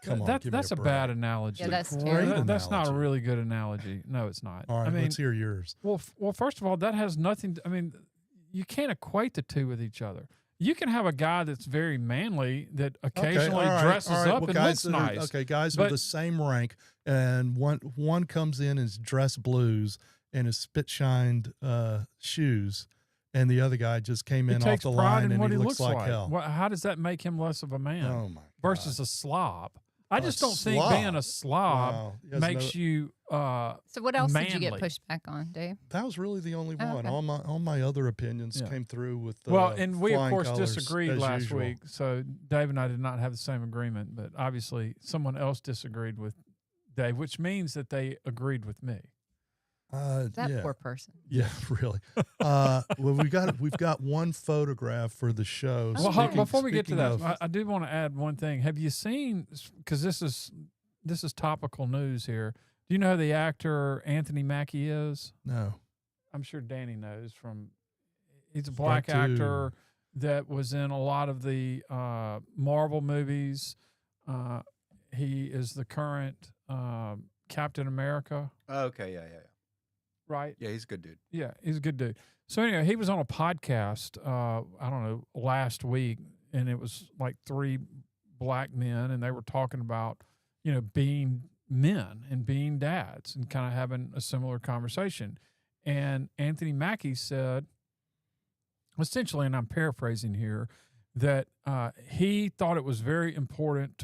Come on, give me that's a break. bad analogy. Yeah, that's Great terrible. That's not a analogy. really good analogy. No, it's not. All right, I mean, let's hear yours. well, first of all, that has nothing. I mean, you can't equate the two with each other. You can have a guy that's very manly that occasionally dresses up and looks nice. Guys are the same rank, and one comes in as dress blues and his spit shined shoes, and the other guy just came in off the line and he looks like hell. Well, how does that make him less of a man? Oh my God. Versus a slob. I just don't think slob. being a slob Wow. Yes, makes you So what else did you get manly. pushed back on, Dave? That was really the only Oh, one. okay. All my other opinions Yeah. came through with and we of flying course colors, disagreed as last usual. week. So Dave and I did not have the same agreement, but obviously someone else disagreed with Dave, which means that they agreed with me. That yeah. poor person. Yeah, really. Well, we've got one photograph for the show. Well, before we get to speaking that, of- I do want to add one thing. Have you seen? Because this is topical news here. Do you know who the actor Anthony Mackie is? no. I'm sure Danny knows from. He's a black Start to- actor that was in a lot of the Marvel movies. He is the current Captain America, Okay, yeah. right? Yeah, he's a good dude. Yeah, he's a good dude. So anyway, he was on a podcast, I don't know, last week, and it was like 3 black men, and they were talking about, being men and being dads and kind of having a similar conversation. And Anthony Mackie said, essentially, and I'm paraphrasing here, that he thought it was very important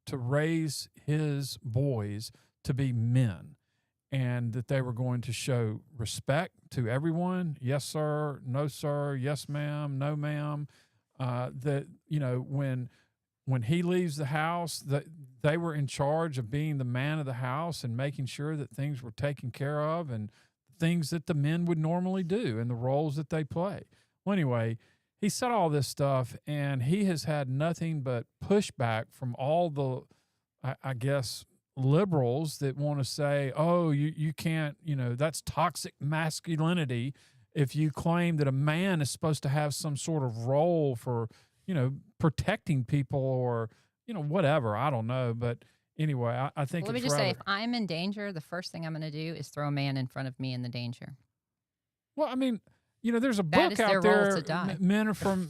to raise his boys to be men, and that they were going to show respect to everyone. Yes, sir. No, sir. Yes, ma'am. No, ma'am. That, when he leaves the house, that they were in charge of being the man of the house and making sure that things were taken care of, and things that the men would normally do and the roles that they play. Well, anyway, he said all this stuff, and he has had nothing but pushback from all the, I guess, liberals that want to say, oh, you can't, that's toxic masculinity if you claim that a man is supposed to have some sort of role for, protecting people or, whatever. I don't know. But anyway, I think Let me just say, if I'm in danger, the first thing I'm going to do is throw a man in front of me in the danger. Well, I mean, there's a That book is their out role there. to die. Men are from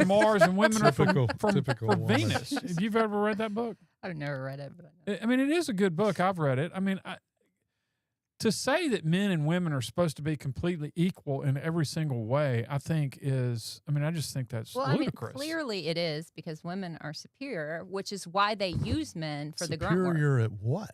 Mars and women are from woman. Venus. Have you ever read that book? I've never read it, but I know. I mean, it is a good book. I've read it. I mean, to say that men and women are supposed to be completely equal in every single way, I think is. I mean, I just think that's ludicrous. Clearly it is because women are superior, which is why they use men for the grunt work. Superior at what?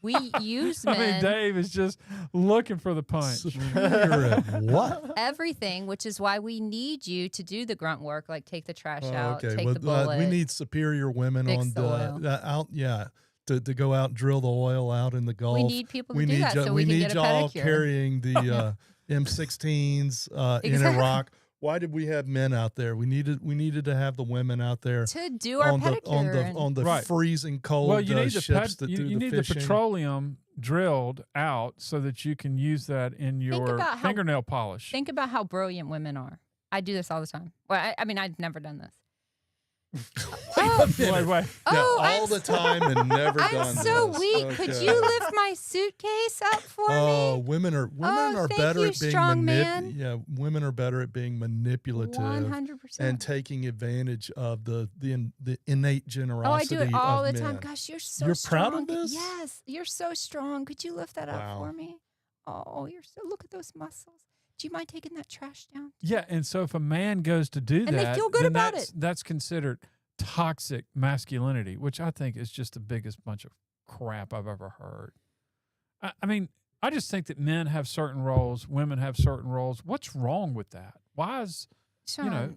We use men. I mean, Dave is just looking for the punch. Superior at what? Everything, which is why we need you to do the grunt work, like take the trash out, Okay, take the bullet. we need superior women fix on the oil. out. Yeah, to go out and drill the oil out in the Gulf. We need people to do that so we can get a y'all pedicure. carrying the M16s in Exactly. Iraq. Why did we have men out there? We needed to have the women out there To do our pedicure. on the Right. freezing cold Well, you need ships that do you the need fishing. the petroleum drilled out so that you can use that in your about how- fingernail polish. Think about how brilliant women are. I do this all the time. Well, I mean, I've never done this. Wait. Yeah, Oh, all the time and never I'm done so this. weak. Could Okay. you lift my suitcase up for Oh, me? women are thank better you, at being strong man. Yeah, women are better at being manipulative 100%. and taking advantage of the innate Oh, I generosity do it all of the time. men. Gosh, you're so You're strong. proud of this? Yes, you're so strong. Could you lift that up Wow. for me? Oh, you're so. Look at those muscles. Do you mind taking that trash down? Yeah, and so if a man goes to do And they that, feel good then about that's considered toxic masculinity, which I think is just the biggest bunch of crap I've ever heard. I mean, I just think that men have certain roles, women have certain roles. What's wrong with that? Why is Sean,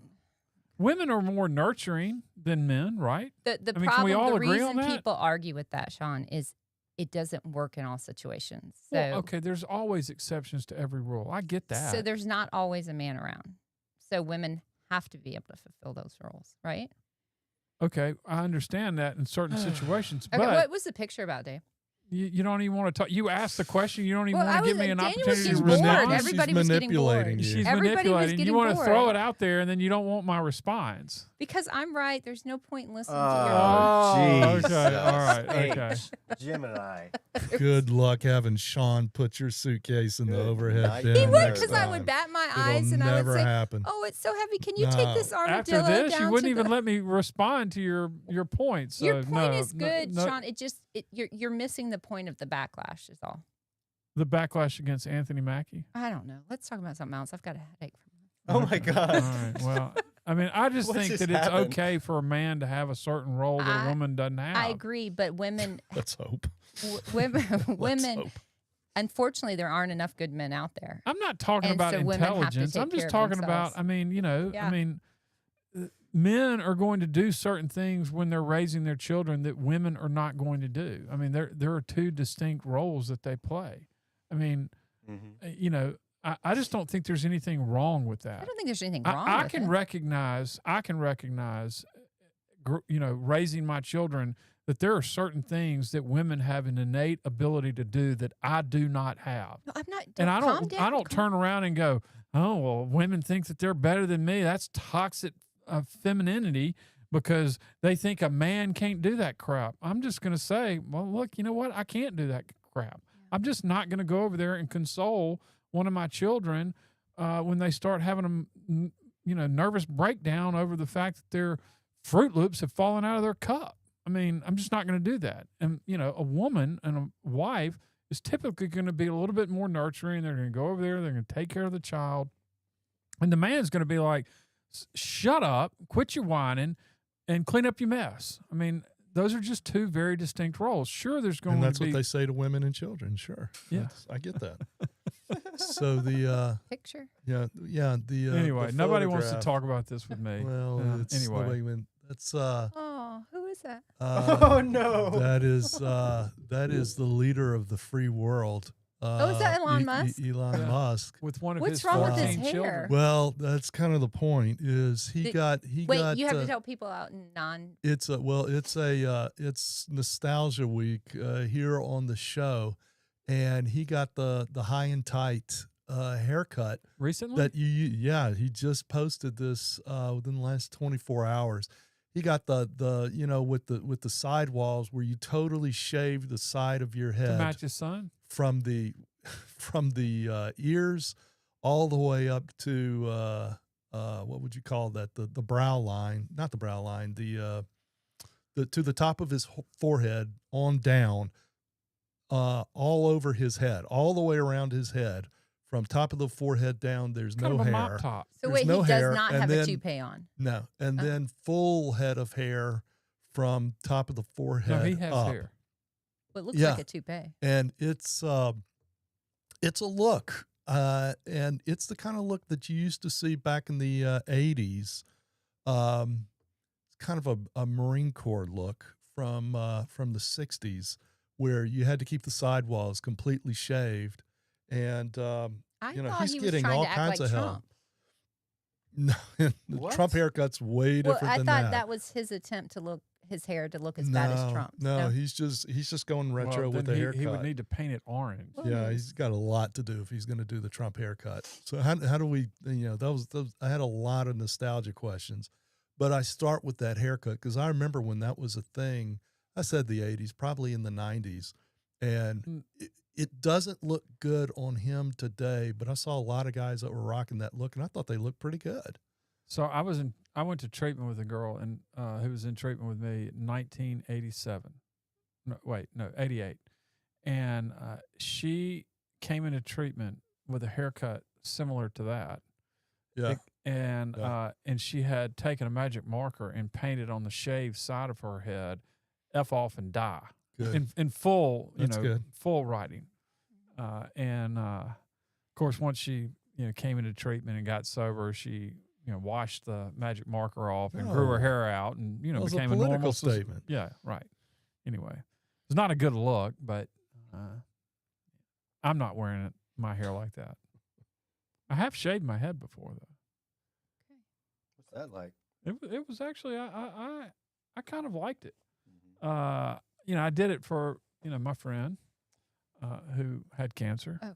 women are more nurturing than men, right? the I mean, can problem, we all the agree on reason that? people argue with that, Sean, is it doesn't work in all situations. So, Well, okay, there's always exceptions to every rule. I get that. so there's not always a man around. So women have to be able to fulfill those roles, right? Okay, I understand that in certain situations, Okay, but what was the picture about, Dave? you don't even want to talk. You asked the question. You don't even Well, want I to give was- me an Daniel was opportunity to getting bored. respond. Everybody She's was getting bored. manipulating you. She's Everybody was manipulating. getting You want to bored. throw it out there, and then you don't want my response. Because I'm right. There's no point in listening Oh, to your okay, all right, okay. Gemini. Good luck having Sean put your suitcase in the Good overhead night. bin. He would, next because I time. would bat my It'll eyes and I would never say, happen. "Oh, it's so heavy. Can you No. take this After armadillo this, down you wouldn't to even the-" let me respond to your point. So Your point no, is good, no, Sean. It just you're missing the point of the backlash. Is all. The backlash against Anthony Mackie. I don't know. Let's talk about something else. I've got a headache from this. Oh my All God. right. Well, I mean, I just What think just that it's happened? okay for a man to have a certain role that a woman doesn't have. I agree, but women, Let's hope. women, Let's women. hope. Unfortunately, there aren't enough good men out there. I'm not talking And about so women have to intelligence. take I'm just care of talking about, themselves. I mean, Yeah. I mean, men are going to do certain things when they're raising their children that women are not going to do. I mean, there are two distinct roles that they play. I mean, I just don't think there's anything wrong with that. I don't think there's anything wrong I with can it. recognize, raising my children, that there are certain things that women have an innate ability to do that I do not have. No, I'm not. And I calm don't down, calm- turn around and go, oh, well, women think that they're better than me. That's toxic femininity because they think a man can't do that crap. I'm just going to say, well, look, you know what? I can't do that crap. I'm just not going to go over there and console one of my children when they start having a nervous breakdown over the fact that their Fruit Loops have fallen out of their cup. I mean, I'm just not going to do that. And, a woman and a wife is typically going to be a little bit more nurturing. They're going to go over there. They're going to take care of the child. And the man's going to be like, shut up, quit your whining, and clean up your mess. I mean, those are just two very distinct roles. Sure, there's going And that's to be. what they say to women and children. Sure. Yeah. I get that. So the Picture. Anyway, the nobody wants to photograph- talk about this with me. Well, it's anyway. nobody went- that's Oh, who is that? Oh no. that is the leader of the free world. Oh, is that Elon Musk? Elon Yeah. Musk. with one of What's his wrong with his 14 hair? children. Well, that's kind of the point. Is he Did- got Wait, you have to tell people out in non. It's it's Nostalgia Week here on the show, and he got the high and tight haircut Recently? that he just posted this within the last 24 hours. He got the with the sidewalls where you totally shave the side of your to head match his son? from the ears all the way up to what would you call that, the brow line, not the brow line, the to the top of his forehead on down, all over his head, all the way around his head, from top of the forehead down. There's Kind no of a hair. mop top. So There's wait, no he hair, does not and have then- a toupee on. No, and Oh. then full head of hair from top of the forehead. No, he has up. hair. Well, it looks Yeah. like a toupee. And it's a look, and it's the kind of look that you used to see back in the 80s. It's kind of a Marine Corps look from the 60s, where you had to keep the sidewalls completely shaved, and I you know, thought he's he was getting trying all to act kinds like of help. Trump. no, the What? Trump haircut's way Well, different I than thought that was his attempt to look his hair to look as bad as Trump's. No, he's just going retro Well, with then the haircut. he would need to paint it orange. Well, Yeah, he's got a lot to do if he's going to do the Trump haircut. So how do we, those I had a lot of nostalgia questions, but I start with that haircut because I remember when that was a thing. I said the 80s, probably in the 90s, and it doesn't look good on him today, but I saw a lot of guys that were rocking that look, and I thought they looked pretty good. So I went to treatment with a girl and who was in treatment with me in 1987. No, 88. And she came into treatment with a haircut similar to that. Yeah. And she had taken a magic marker and painted on the shaved side of her head, F off and die. Good. In full, That's good. full writing. Of course, once she, came into treatment and got sober, she, washed the magic marker off and grew her Oh. hair out and, That was a became a political normal statement. Yeah, right. Anyway, it's not a good look, but I'm not wearing my hair like that. I have shaved my head before, though. What's that like? It was actually I kind of liked it. I did it for my friend who had cancer. Oh.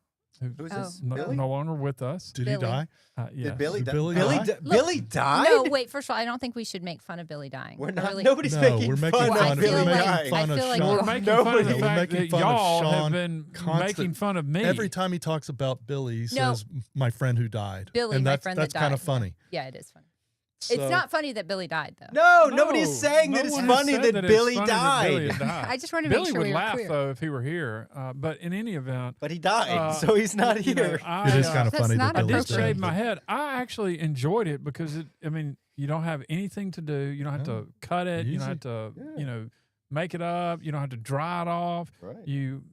Who's this? No, Billy? no longer with us. Did he Billy. die? Yeah. Did Billy Did die? Billy Billy, die? Billy died? No, wait. First of all, I don't think we should make fun of Billy dying. We're I not. really- Nobody's No, making we're making fun fun of of- Billy we're making dying. fun of Sean. We're making fun of Nobody- the We're fact making that fun of y'all Sean have been constant- making fun of me. Every time he talks about Billy, he No. says, my friend who died. Billy, and my that's, friend that's that kind of died. funny. Yeah, it is funny. So, It's not funny that Billy died, though. No, No, nobody's saying that no it's one has funny said that it's Billy funny that Billy died. had died. I just want to make Billy sure would we were laugh clear. though if he were here. But in any event, But he died, Uh, so he's not you know, here. I, It is kind of That's funny not that a I Billy's did appropriate. shave dead. my head. I actually enjoyed it because you don't have anything to do. You don't have No. to cut it. You Easy. don't have to, Yeah. make it up. You don't have to dry it off. Right. You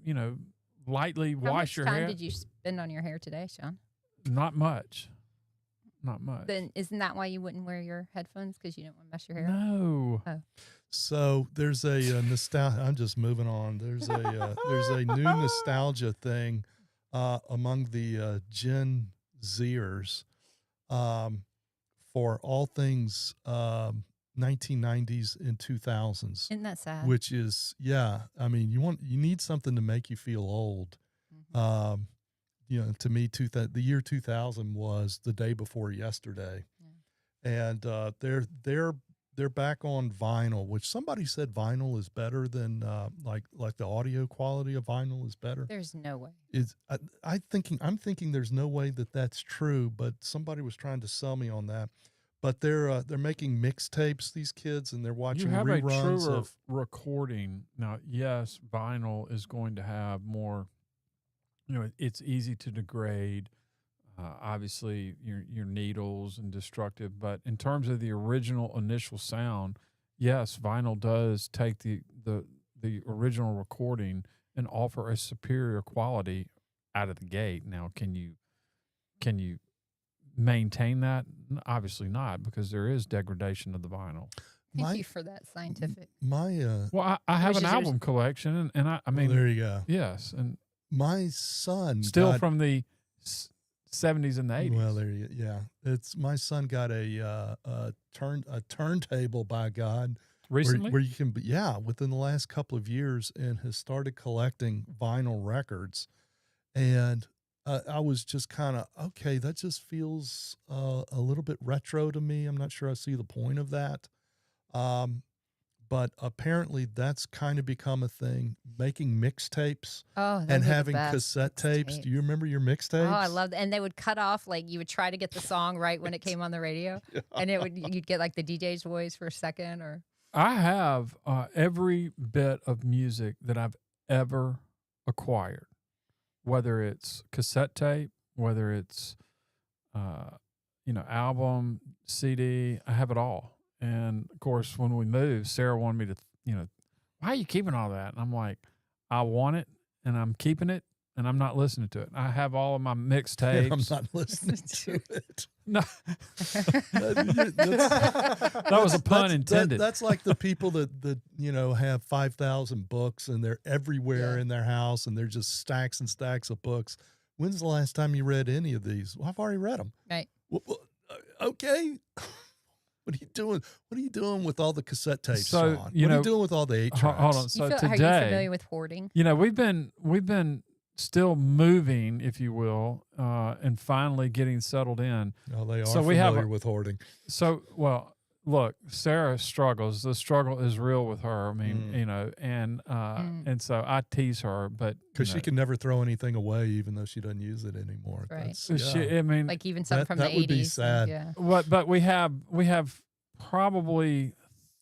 lightly How wash much your time hair. did you spend on your hair today, Sean? Not much. Not much. Then isn't that why you wouldn't wear your headphones, because you didn't want to mess your hair up? No. So there's a nostalgia. I'm just moving on. There's a new nostalgia thing among the Gen Zers for all things 1990s and 2000s, Isn't that sad? which is you need something to make you feel old. Mhm. To me, the year 2000 was the day before yesterday, and they're back on vinyl, which somebody said vinyl is better than like the audio quality of vinyl is better. There's no way. I'm thinking there's no way that that's true, but somebody was trying to sell me on that. But they're making mixtapes, these kids, and they're watching You have a reruns truer of. recording. Now, yes, vinyl is going to have more, it's easy to degrade. Obviously, your needles and destructive. But in terms of the original initial sound, yes, vinyl does take the original recording and offer a superior quality out of the gate. Now, can you maintain that? Obviously not, because there is degradation of the vinyl. Thank My- you for that scientific. My Well, I have Which an is yours. album collection, and I well, mean, there you go. yes, and my son Still got, from the 70s and the 80s. well, it's my son got a turntable, by God, Recently? where you can be, within the last couple of years, and has started collecting vinyl records. And I was just kind of, okay, that just feels a little bit retro to me. I'm not sure I see the point of that. But apparently that's kind of become a thing, making mixtapes and having cassette tapes. Do you remember your mixtapes? Oh, I love that. And they would cut off, like you would try to get the song right when it came on the radio. And you'd get like the DJ's voice for a second. Or I have every bit of music that I've ever acquired, whether it's cassette tape, whether it's, album, CD, I have it all. And of course, when we moved, Sarah wanted me to, why are you keeping all that? And I'm like, I want it and I'm keeping it and I'm not listening to it. I have all of my mixtapes. I'm not listening to it. No. That was a pun intended. That's like the people that have 5,000 books and they're everywhere in their house and they're just stacks and stacks of books. When's the last time you read any of these? Well, I've already read them. right. Well, okay. What are you doing? What are you doing with all the cassette tapes, So, Sean? What are you doing with all the 8-tracks? Hold on. So Are you today, familiar with hoarding? we've been still moving, if you will, and finally getting settled in. No, they are So we have familiar with hoarding. So, well, look, Sarah struggles. The struggle is real with her. I mean, and so I tease her, but Because she can never throw anything away, even though she doesn't use it anymore. Right. That's, I mean, Like even some from the 80s. That would be sad. Yeah. but we have probably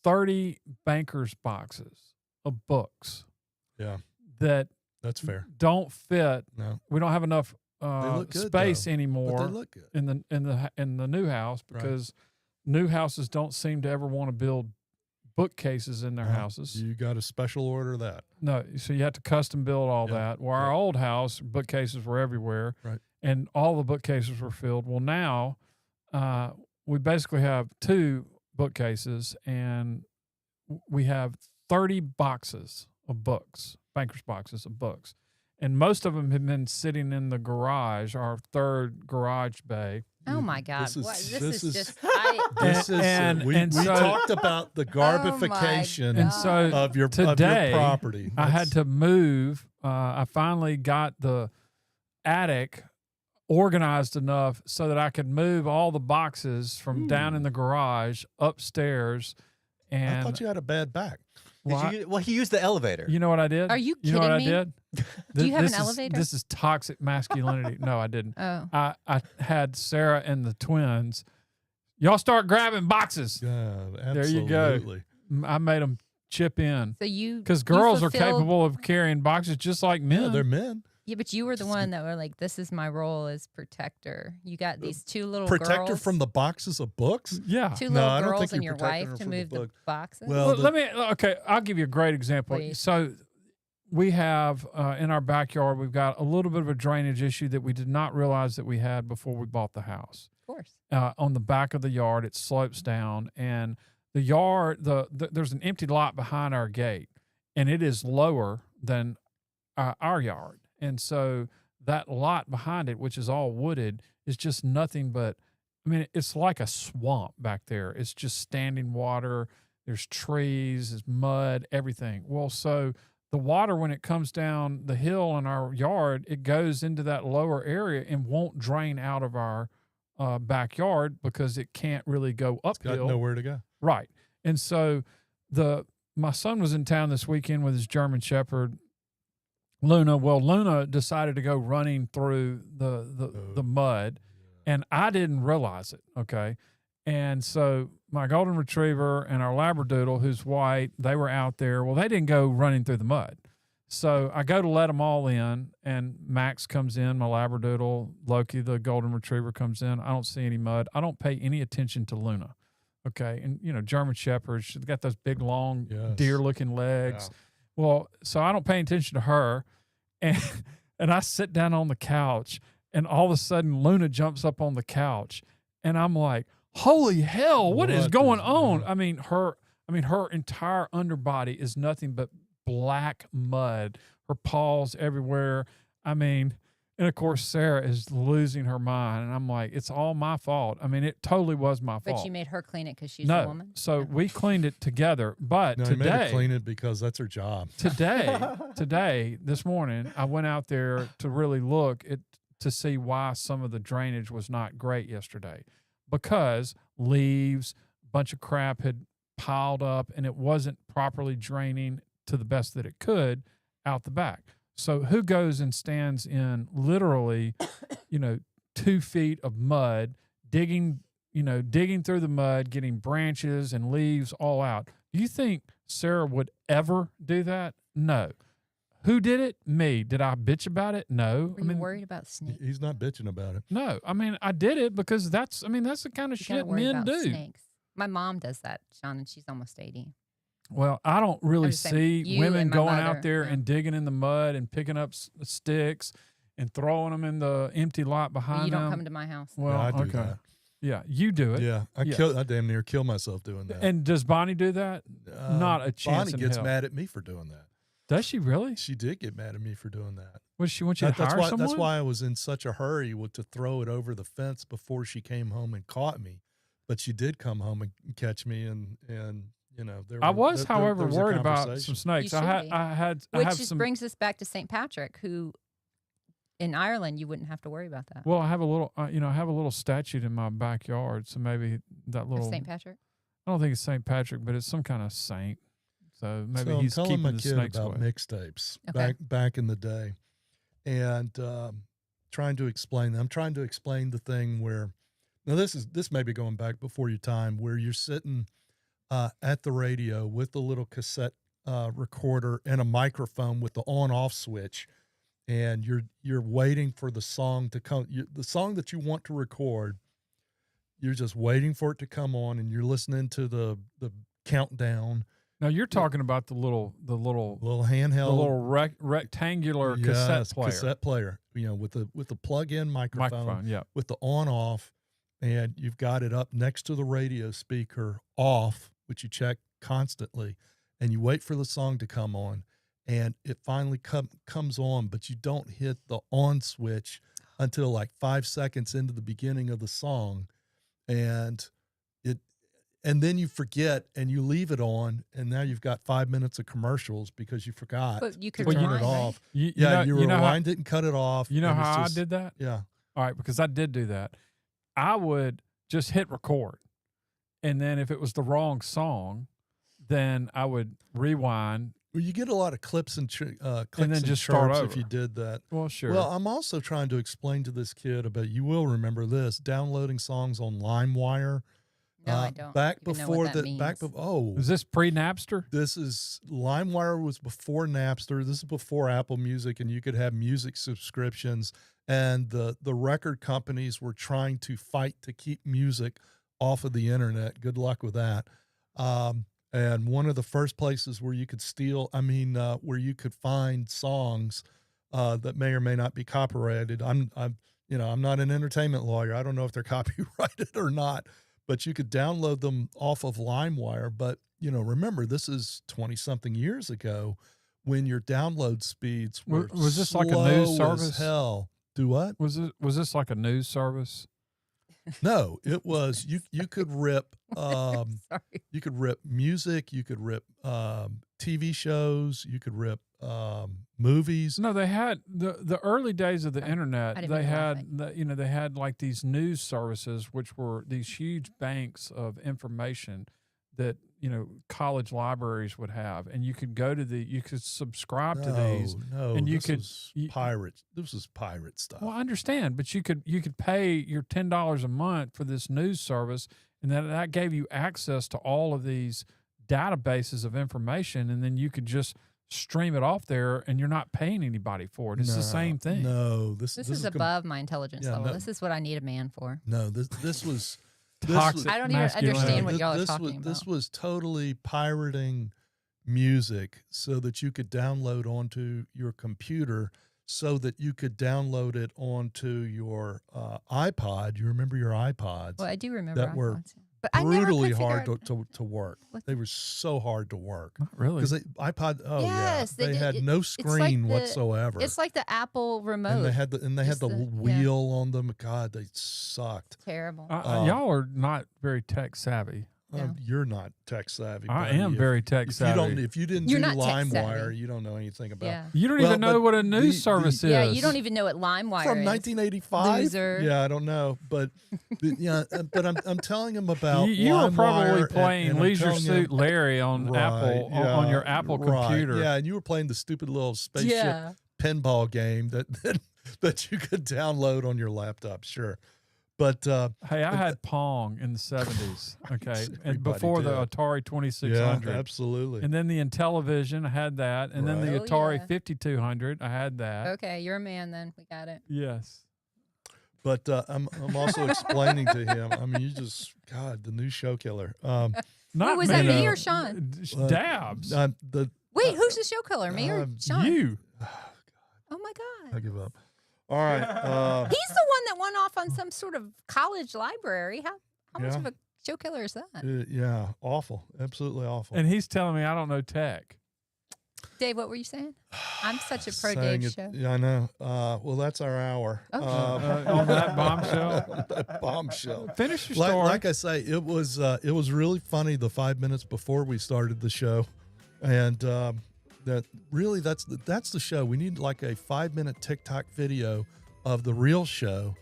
30 bankers boxes of books. Yeah. That's fair. Don't fit. No. We don't have enough look good, space though. anymore But they look good. in the new house because new houses don't seem to ever want to build bookcases in their houses. You got a special order of that. No, so you have to custom build all that. Where our old house, bookcases were everywhere, Right. and all the bookcases were filled. Well, now we basically have 2 bookcases, and we have 30 boxes of books, bankers boxes of books, and most of them have been sitting in the garage, our 3rd garage bay. Oh my God! This is- This is just. We so- talked about the garbification And so of your today, property. I had to move. I finally got the attic organized enough so that I could move all the boxes from down in the garage upstairs. And I thought you had a bad back. He used the elevator. you know what I did? Are you You know what kidding I me? did? Do you have This an is- elevator? This is toxic masculinity. No, I didn't. Oh. I had Sarah and the twins. Y'all start grabbing boxes. Yeah, There you go. absolutely. I made them chip in So you because girls are fulfilled- capable of carrying boxes just like men. Yeah, they're men. Yeah, but you were the one that were like, "This is my role as protector." You got these 2 little Protector girls, from the boxes of books? Yeah. 2 No, little I don't girls think and you're your protecting wife her to from the move the book. boxes. Well, Okay, I'll give you a great example. Please. So we have in our backyard, we've got a little bit of a drainage issue that we did not realize that we had before we bought the house. Of course. On the back of the yard, it slopes down, and the yard, there's an empty lot behind our gate, and it is lower than our yard. And so that lot behind it, which is all wooded, is just nothing but, I mean, it's like a swamp back there. It's just standing water. There's trees, there's mud, everything. Well, so the water, when it comes down the hill in our yard, it goes into that lower area and won't drain out of our backyard because it can't really go uphill. Got nowhere to go. Right. And so my son was in town this weekend with his German Shepherd, Luna. Well, Luna decided to go running through the mud, and I didn't realize it. Okay. And so my golden retriever and our Labradoodle, who's white, they were out there. Well, they didn't go running through the mud. So I go to let them all in, and Max comes in, my Labradoodle. Loki, the golden retriever, comes in. I don't see any mud. I don't pay any attention to Luna. Okay. And, German Shepherds, she's got those big, long, deer-looking legs. Yeah. Well, so I don't pay attention to her. And I sit down on the couch, and all of a sudden Luna jumps up on the couch, and I'm like, holy hell, what is going on? I mean, her entire underbody is nothing but black mud. Her paws everywhere. I mean, and of course, Sarah is losing her mind. And I'm like, it's all my fault. I mean, it totally was my fault. But you made her clean it because she's no. a woman? So we cleaned it together. But No, today, you made her clean it because that's her job. Today, this morning, I went out there to really look to see why some of the drainage was not great yesterday. Because leaves, a bunch of crap had piled up and it wasn't properly draining to the best that it could out the back. So who goes and stands in literally, 2 feet of mud, digging through the mud, getting branches and leaves all out? Do you think Sarah would ever do that? No. Who did it? Me. Did I bitch about it? No. Were you worried about snakes? He's not bitching about it. No. I mean, I did it because that's the kind of shit men do. Snakes. My mom does that, Sean, and she's almost 80. Well, I don't really see women going out there yeah. and digging in the mud and picking up sticks and throwing them in the empty lot behind You them. don't come to my house. Well, Yeah, I do okay. that. Yeah, you do it. Yeah, I damn near kill myself doing that. And does Bonnie do that? Not a chance Bonnie in gets hell. mad at me for doing that. Does she really? She did get mad at me for doing that. What, she want you to hire someone? That's why I was in such a hurry to throw it over the fence before she came home and caught me. But she did come home and catch me, and I was, however, there was a worried about conversation. some snakes. You should be. I Which have just some. brings us back to St. Patrick, who in Ireland you wouldn't have to worry about that. Well, I have a little, I have a little statue in my backyard, so maybe that Of little. St. Patrick? I don't think it's St. Patrick, but it's some kind of saint. So maybe So he's I'm telling keeping my the kid snakes about away. mixtapes Okay. back in the day, and trying to explain. I'm trying to explain the thing where now this may be going back before your time, where you're sitting at the radio with a little cassette recorder and a microphone with the on-off switch, and you're waiting for the song to come. The song that you want to record, you're just waiting for it to come on, and you're listening to the countdown. Now you're talking about the little Little handheld, the little rectangular cassette player. with the plug-in microphone, yeah. with the on-off, and you've got it up next to the radio speaker off, which you check constantly, and you wait for the song to come on, and it finally comes on, but you don't hit the on switch until like 5 seconds into the beginning of the song, and then you forget and you leave it on, and now you've got 5 minutes of commercials because you forgot But you to could turn rewind, it off. You rewind it and cut it off. You know and it's how just- I did that? Yeah. All right, because I did do that. I would just hit record, and then if it was the wrong song, then I would rewind. Well, you get a lot of clips and clicks then and just start chirps over. if you did that. Well, sure. Well, I'm also trying to explain to this kid about, you will remember this, downloading songs on LimeWire. No, I don't Back even know before what that means. is this pre-Napster? This is LimeWire was before Napster. This is before Apple Music, and you could have music subscriptions. And the record companies were trying to fight to keep music off of the internet. Good luck with that. And one of the first places where you could where you could find songs that may or may not be copyrighted. I'm not an entertainment lawyer. I don't know if they're copyrighted or not, but you could download them off of LimeWire. But, remember, this is 20-something years ago when your download speeds were Was this like a news slow service? as hell. Do what? Was this like a news service? No, it was, you could rip, Sorry. you could rip music, you could rip TV shows, you could rip movies. No, they had the early days of the I internet. didn't They mean to laugh had they had like these news services, which were these huge banks of information that college libraries would have, and you could go to you could subscribe to these. No, and this was pirate. This was pirate stuff. Well, I understand, but you could pay your $10 a month for this news service, and that gave you access to all of these databases of information, and then you could just stream it off there, and you're not paying anybody for it. It's the same thing. No, This is above my intelligence level. no. This is what I need a man for. No, this was Toxic I don't even masculinity. understand what y'all are this talking was, about. This was totally pirating music so that you could download onto your computer, so that you could download it onto your iPod. You remember your iPods? Well, I do remember that were iPods. But I never brutally could figure hard out- to work. What? They were so hard to work Not really. because iPod. Oh Yes, yeah, they they did. had no like screen the- whatsoever. It's like the Apple remote. and they had the Just wheel on them. God, they sucked. Terrible. Y'all are not very tech savvy. No. You're not tech savvy. I buddy. am very tech savvy. If you didn't You're do not tech LimeWire, savvy. you don't know anything about. Yeah. You don't Well, even know but what a news the- service is. Yeah, you don't even know what LimeWire From is. 1985. Loser. Yeah, I don't know, but yeah, but I'm telling him about. You were probably LimeWire playing and I'm Leisure telling Suit him- Larry on Right, Apple yeah, on your Apple right, computer. Yeah, and you were playing the stupid little spaceship Yeah. pinball game that you could download on your laptop. Sure, but Hey, I had Pong in the 70s, okay, and Everybody before the did. Atari 2600. yeah, absolutely. And then the Intellivision, I had that. And then the Right. Oh, Atari yeah. 5200, I had that. Okay, you're a man then. We got it. Yes. But I'm also explaining to him. I mean, God, the new show killer. Not was that, me know, or Sean? Dabs. Wait, who's the show killer? Me or Sean? You. Oh my I God. give up. All right. He's the one that went off on some sort of college library. How much Yeah. of a show killer is that? Yeah, awful. Absolutely awful. And he's telling me I don't know tech. Dave, what were you saying? I'm such a pro Saying Dave it- show. Yeah, I know. Well, that's our hour. Oh. On that bombshell. That bombshell. Finish your Like, story. like I say, it was really funny the 5 minutes before we started the show, and that's the show. We need like a 5-minute TikTok video of the real show,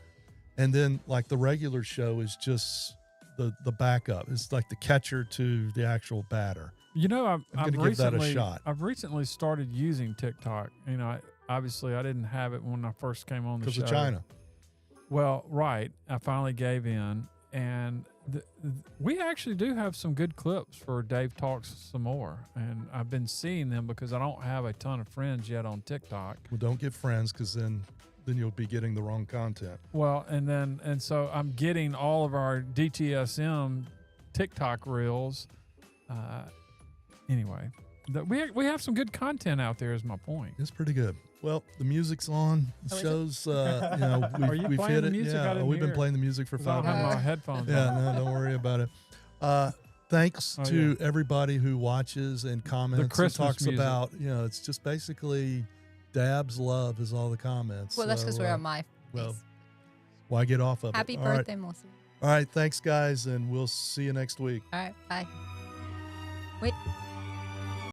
and then like the regular show is just the backup. It's like the catcher to the actual batter. You know, I'm I've gonna give that a recently, shot. I've recently started using TikTok. You know, obviously I didn't have it when I first came on the Because show. of China. Well, right. I finally gave in, and we actually do have some good clips for Dave Talks Some More, and I've been seeing them because I don't have a ton of friends yet on TikTok. Well, don't get friends because then you'll be getting the wrong content. Well, and so I'm getting all of our DTSM TikTok reels. Anyway, we have some good content out there. Is my point. It's pretty good. Well, the music's on. The Oh, is it? show's, Are you we've playing hit the it. music? I Yeah, didn't we've been hear it. playing the music for I don't 5 have minutes. my headphones Yeah, on. no, don't worry about it. Thanks Oh, to yeah. everybody who watches and comments and Christmas talks music. about, it's just basically Dab's love is all the comments. Well, that's because So, we're on my well, face. why get off of Happy it? All right. birthday, Melissa. All right. Thanks, guys, and we'll see you next week. All right, bye. Wait.